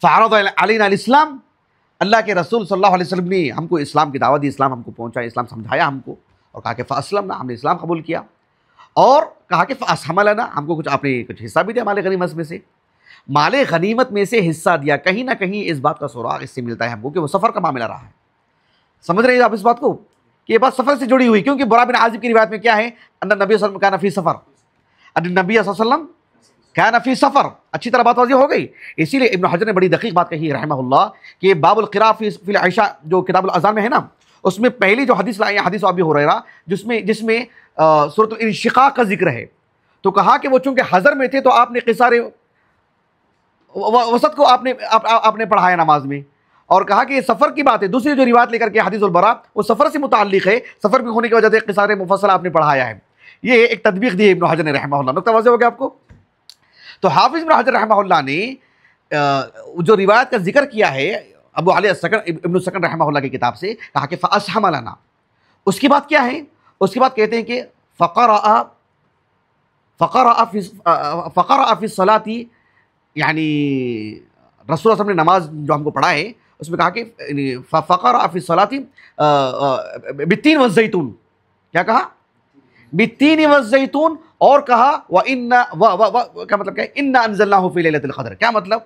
فعرض علینا الاسلام، اللہ کے رسول صلی اللہ علیہ وسلم نے ہم کو اسلام کی دعوت دی، اسلام ہم کو پہنچا، اسلام سمجھایا ہم کو، اور کہا کہ فاسلمنا، ہم نے اسلام قبول کیا، اور کہا کہ فاسہم لنا، ہم کو آپ نے کچھ حصہ بھی دیا مال غنیمت میں سے، مال غنیمت میں سے حصہ دیا۔ کہیں نہ کہیں اس بات کا سراغ اس سے ملتا ہے ہم کو کہ وہ سفر کا معاملہ رہا ہے۔ سمجھ رہے ہیں آپ اس بات کو کہ یہ بات سفر سے جڑی ہوئی، کیونکہ برا بن عازب کی روایت میں کیا ہے؟ ان نبی صلی اللہ علیہ وسلم کان فی سفر، ان نبی صلی اللہ علیہ وسلم کان فی سفر۔ اچھی طرح بات واضح ہو گئی۔ اسی لیے ابن حجر نے بڑی دقیق بات کہی رحمہ اللہ کہ باب القراء فی العشاء جو کتاب الاذان میں ہے نا، اس میں پہلی جو حدیث لائی ہے حدیث ابی ہریرہ، جس میں سورۃ الانشقاق کا ذکر ہے، تو کہا کہ وہ چونکہ حضر میں تھے تو آپ نے قصار وسط کو آپ نے پڑھایا نماز میں، اور کہا کہ یہ سفر کی بات ہے۔ دوسری جو روایت لے کر کے حدیث البراء، وہ سفر سے متعلق ہے، سفر بھی ہونے کی وجہ سے قصار مفصل آپ نے پڑھایا ہے۔ یہ ایک تطبیق دی ہے ابن حجر نے رحمہ اللہ، نقطہ واضح ہو گیا آپ کو۔ تو حافظ ابن حجر رحمہ اللہ نے جو روایت کا ذکر کیا ہے ابو علی ابن سکن رحمہ اللہ کی کتاب سے، کہا کہ فاسہم لنا، اس کی بات کیا ہے؟ اس کی بات کہتے ہیں کہ فقرأ فی الصلاۃ، یعنی رسول اللہ صلی اللہ علیہ وسلم نے نماز جو ہم کو پڑھا ہے اس میں کہا کہ فقرأ فی الصلاۃ بالتین والزیتون، کیا کہا؟ بالتین والزیتون، اور کہا کیا مطلب کیا ہے؟ انا انزلناہ فی لیلۃ القدر، کیا مطلب؟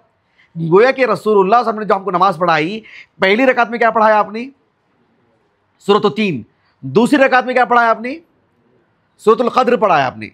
گویا کہ رسول اللہ صلی اللہ علیہ وسلم نے جو ہم کو نماز پڑھائی، پہلی رکعت میں کیا پڑھایا آپ نے؟ سورۃ التین۔ دوسری رکعت میں کیا پڑھایا آپ نے؟ سورۃ القدر پڑھایا آپ نے۔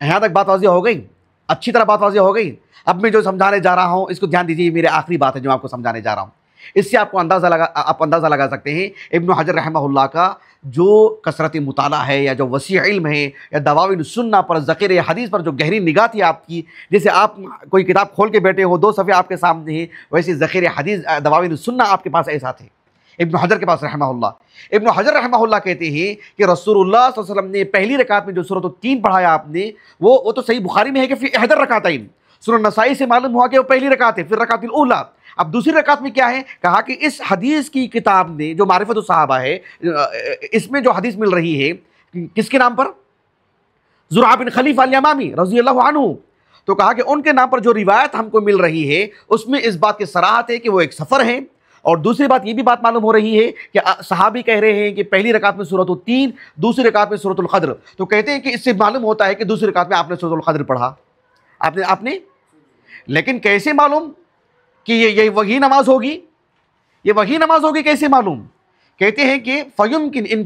یہاں تک بات واضح ہو گئی، اچھی طرح بات واضح ہو گئی۔ اب میں جو سمجھانے جا رہا ہوں اس کو دھیان دیجیے، میرے آخری بات ہے جو آپ کو سمجھانے جا رہا ہوں، اس سے آپ اندازہ لگا سکتے ہیں ابن حجر رحمہ اللہ کا جو کثرت مطالعہ ہے، یا جو وسیع علم ہے، یا دواوین السنہ پر، ذخیر حدیث پر جو گہری نگاہ تھی آپ کی، جیسے آپ کوئی کتاب کھول کے بیٹھے ہو 2 صفحے آپ کے سامنے ہیں، ویسے ذخیر حدیث دواوین السنہ آپ کے پاس ایسا تھے ابن حجر کے پاس رحمہ اللہ۔ ابن حجر رحمہ اللہ کہتے ہیں کہ رسول اللہ صلی اللہ علیہ وسلم نے پہلی رکعت میں جو سورۃ التین پڑھایا آپ نے، وہ تو صحیح بخاری میں ہے کہ فی احد الرکعتین، سنن نسائی سے معلوم ہوا کہ وہ پہلی رکعت ہے، پھر رکعت الاولیٰ۔ اب دوسری رکعت میں کیا ہے؟ کہا کہ اس حدیث کی کتاب نے جو معرفت الصحابہ ہے، اس میں جو حدیث مل رہی ہے کس کے نام پر؟ زرعہ بن خلیفہ الیمامی رضی اللہ عنہ، تو کہا کہ ان کے نام پر جو روایت ہم کو مل رہی ہے اس میں اس بات کی صراحت ہے کہ وہ ایک سفر ہے، اور دوسری بات یہ بھی بات معلوم ہو رہی ہے کہ صحابی کہہ رہے ہیں کہ پہلی رکعت میں سورۃ التین، دوسری رکعت میں سورۃ القدر، تو کہتے ہیں کہ اس سے معلوم ہوتا ہے کہ دوسری رکعت میں آپ نے سورۃ القدر پڑھا، آپ نے لیکن کیسے معلوم کہ یہ وہی نماز ہوگی؟ یہ وہی نماز ہوگی کیسے معلوم؟ کہتے ہیں کہ فَيُمْكِنْ إِنْ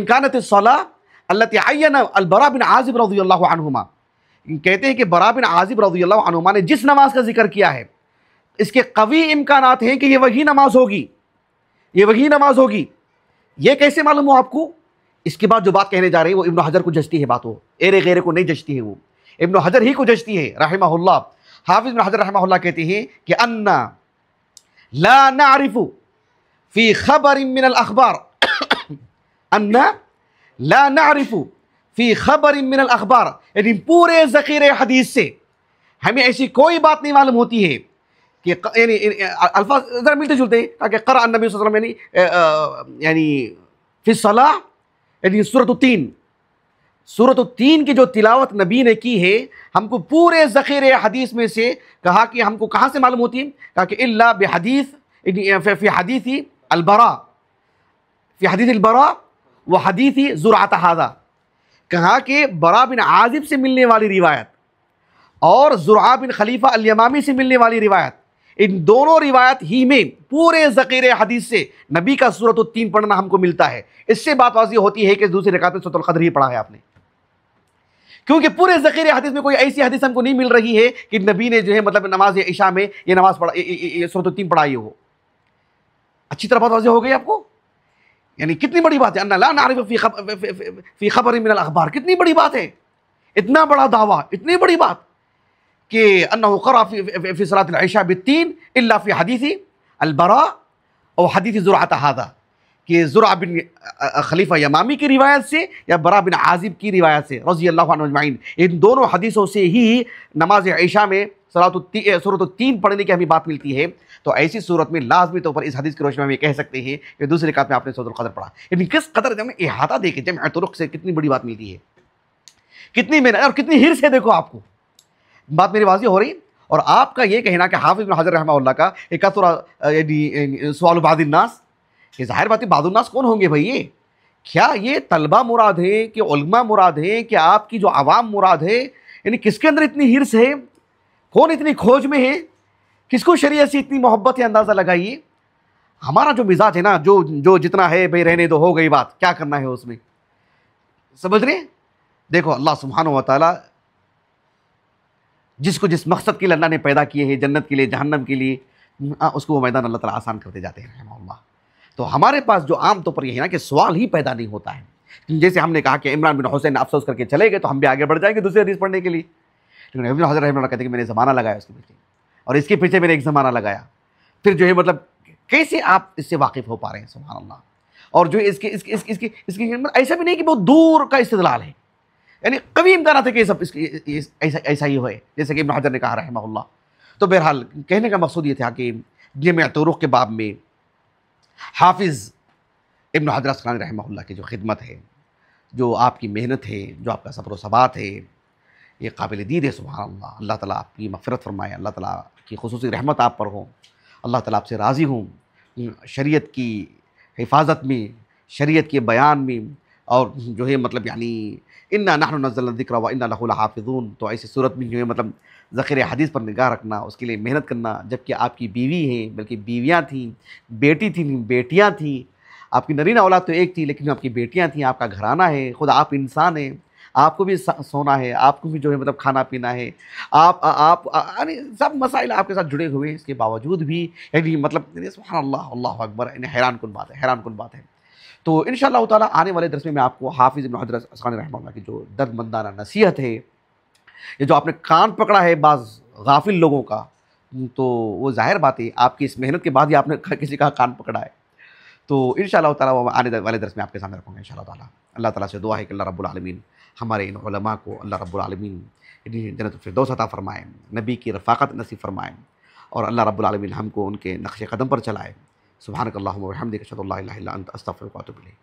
كَانَتِ الصَّلَاةُ الَّتِي عَيَّنَ الْبَرَاءُ بن عازب رضی اللہ عنہما، کہتے ہیں کہ براء بن عازب رضی اللہ عنہما نے جس نماز کا ذکر کیا ہے اس کے قوی امکانات ہیں کہ یہ وہی نماز ہوگی، یہ وہی نماز ہوگی۔ یہ کیسے معلوم ہو آپ کو؟ اس کے بعد جو بات کہنے جا رہی ہے وہ ابن حجر کو جچتی ہے، بات وہ ایرے غیرے کو نہیں جچتی ہے، وہ ابن حجر ہی کو جچتی ہے رحمہ اللہ۔ حافظ ابن حجر رحمہ اللہ کہتے ہیں کہ انا لا نعرف فی خبر من الاخبار انا لا نعرف فی خبر من الاخبار، یعنی پورے ذخیرے حدیث سے ہمیں ایسی کوئی بات نہیں معلوم ہوتی ہے کہ یعنی الفاظ ذرا ملتے جلتے ہیں کہ قرأ النبی صلی اللہ علیہ وسلم یعنی فی الصلاۃ، یعنی سورۃ التین کی جو تلاوت نبی نے کی ہے ہم کو پورے ذخیرے حدیث میں سے کہا کہ ہم کو کہاں سے معلوم ہوتی ہے؟ کہا کہ الا بحدیث فی حدیث البراء، فی حدیث البراء و حدیث زرعۃ ھذا، کہا کہ براء بن عازب سے ملنے والی روایت اور زرعہ بن خلیفہ الیمامی سے ملنے والی روایت، ان دونوں روایت ہی میں پورے ذخیرے حدیث سے نبی کا سورۃ التین پڑھنا ہم کو ملتا ہے۔ اس سے بات واضح ہوتی ہے کہ دوسری رکعت میں سورۃ القدر ہی پڑھا ہے آپ نے، کیونکہ پورے ذخیرے حدیث میں کوئی ایسی حدیث ہم کو نہیں مل رہی ہے کہ نبی نے جو ہے مطلب نماز عشاء میں یہ نماز پڑھا، یہ سورۃ التین پڑھائی ہو۔ اچھی طرح بات واضح ہو گئی آپ کو؟ یعنی کتنی بڑی بات ہے، انا لا نعرف فی خبر من الاخبار، کتنی بڑی بات ہے، اتنا بڑا دعویٰ، اتنی بڑی بات کہ انه قرأ فی صلاۃ العشاء بالتین الا فی حدیث البراء اور حدیث زرعۃ ھذا، کہ زرعہ بن خلیفہ یمامی کی روایت سے یا براء بن عازب کی روایت سے رضی اللہ عنہ اجمعین، ان دونوں حدیثوں سے ہی نماز عشاء میں سورۃ التین پڑھنے کی ہمیں بات ملتی ہے۔ تو ایسی صورت میں لازمی طور پر اس حدیث کی روشنی میں ہم یہ کہہ سکتے ہیں کہ دوسری رکعت میں آپ نے سورۃ القدر پڑھا، یعنی کس قدر جمع احاطہ دیکھیں، جمع طرق سے کتنی بڑی بات ملتی ہے، کتنی محنت اور کتنی حرص ہے، دیکھو آپ کو بات میری واضح ہو رہی۔ اور آپ کا یہ کہنا کہ حافظ بن حجر رحمہ اللہ کا ایک سوال بعض الناس، یہ ظاہر بات ہے بعض الناس کون ہوں گے بھائی؟ یہ کیا یہ طلبہ مراد ہے کہ علماء مراد ہے کہ آپ کی جو عوام مراد ہے؟ یعنی کس کے اندر اتنی حرص ہے، کون اتنی کھوج میں ہے، کس کو شریعت سے اتنی محبت ہے؟ اندازہ لگائیے۔ ہمارا جو مزاج ہے نا، جو جتنا ہے بھائی رہنے دو، ہو گئی بات، کیا کرنا ہے اس میں، سمجھ رہے ہیں؟ دیکھو اللہ سبحانہ و تعالیٰ جس کو جس مقصد کے لیے اللہ نے پیدا کیے ہیں، جنت کے لیے جہنم کے لیے، اس کو وہ میدان اللہ تعالیٰ آسان کرتے جاتے ہیں رحمہ اللہ۔ تو ہمارے پاس جو عام طور پر یہ ہے نا کہ سوال ہی پیدا نہیں ہوتا ہے، جیسے ہم نے کہا کہ عمران بن حسین افسوس کر کے چلے گئے تو ہم بھی آگے بڑھ جائیں گے دوسری حدیث پڑھنے کے لیے، لیکن ابن حجر رحمہ اللہ کہتے ہیں کہ میں نے زمانہ لگایا اس کے پیچھے، اور اس کے پیچھے میں نے ایک زمانہ لگایا، پھر جو ہے مطلب کیسے آپ اس سے واقف ہو پا رہے ہیں، سبحان اللہ۔ اور جو اس کی ایسا بھی نہیں کہ بہت دور کا استدلال ہے، یعنی قوی امکانات ہے کہ یہ سب ایسا ہی ہوئے جیسے کہ ابن حجر نے کہا رحمہ اللہ۔ تو بہرحال کہنے کا مقصود یہ تھا کہ جمع طرق کے باب میں حافظ ابن حجر اسقلانی رحمہ اللہ کی جو خدمت ہے، جو آپ کی محنت ہے، جو آپ کا صبر و ثبات ہے، یہ قابل دید ہے، سبحان اللہ۔ اللہ تعالیٰ آپ کی مغفرت فرمائے، اللہ تعالیٰ کی خصوصی رحمت آپ پر ہو، اللہ تعالیٰ آپ سے راضی ہوں، شریعت کی حفاظت میں، شریعت کے بیان میں، اور جو ہے مطلب یعنی انا نحن نزلنا الذکر و انا لہ لحافظون، تو ایسی صورت میں جو ہے مطلب ذخیرہ حدیث پر نگاہ رکھنا، اس کے لیے محنت کرنا، جبکہ آپ کی بیوی ہیں، بلکہ بیویاں تھیں، بیٹی تھیں، بیٹیاں تھیں، آپ کی نرینہ اولاد تو ایک تھی لیکن آپ کی بیٹیاں تھیں، آپ کا گھرانہ ہے، خود آپ انسان ہیں، آپ کو بھی سونا ہے، آپ کو بھی جو ہے مطلب کھانا پینا ہے، آپ یعنی سب مسائل آپ کے ساتھ جڑے ہوئے ہیں، اس کے باوجود بھی یعنی مطلب سبحان اللہ، اللہ اکبر، یعنی حیران کن بات ہے، حیران کن بات ہے۔ تو انشاءاللہ تعالیٰ آنے والے درس میں آپ کو حافظ ابن حجر اسقلانی رحمہ اللہ کی جو درد مندانہ نصیحت ہے، یہ جو آپ نے کان پکڑا ہے بعض غافل لوگوں کا، تو وہ ظاہر بات ہے آپ کی اس محنت کے بعد ہی آپ نے کسی کا کان پکڑا ہے۔ تو انشاءاللہ تعالیٰ وہ آنے والے درس میں آپ کے سامنے رکھوں گا انشاءاللہ تعالیٰ۔ اللہ تعالیٰ سے دعا ہے کہ اللہ رب العالمین ہمارے ان علماء کو اللہ رب العالمین جنت الفردوس عطا فرمائیں، نبی کی رفاقت نصیب فرمائیں، اور اللہ رب العالمین ہم کو ان کے نقش قدم پر چلائے۔ سبحانک اللہم و بحمدک، اشہد ان لا الہ الا انت، استغفرک و اتوب الیک۔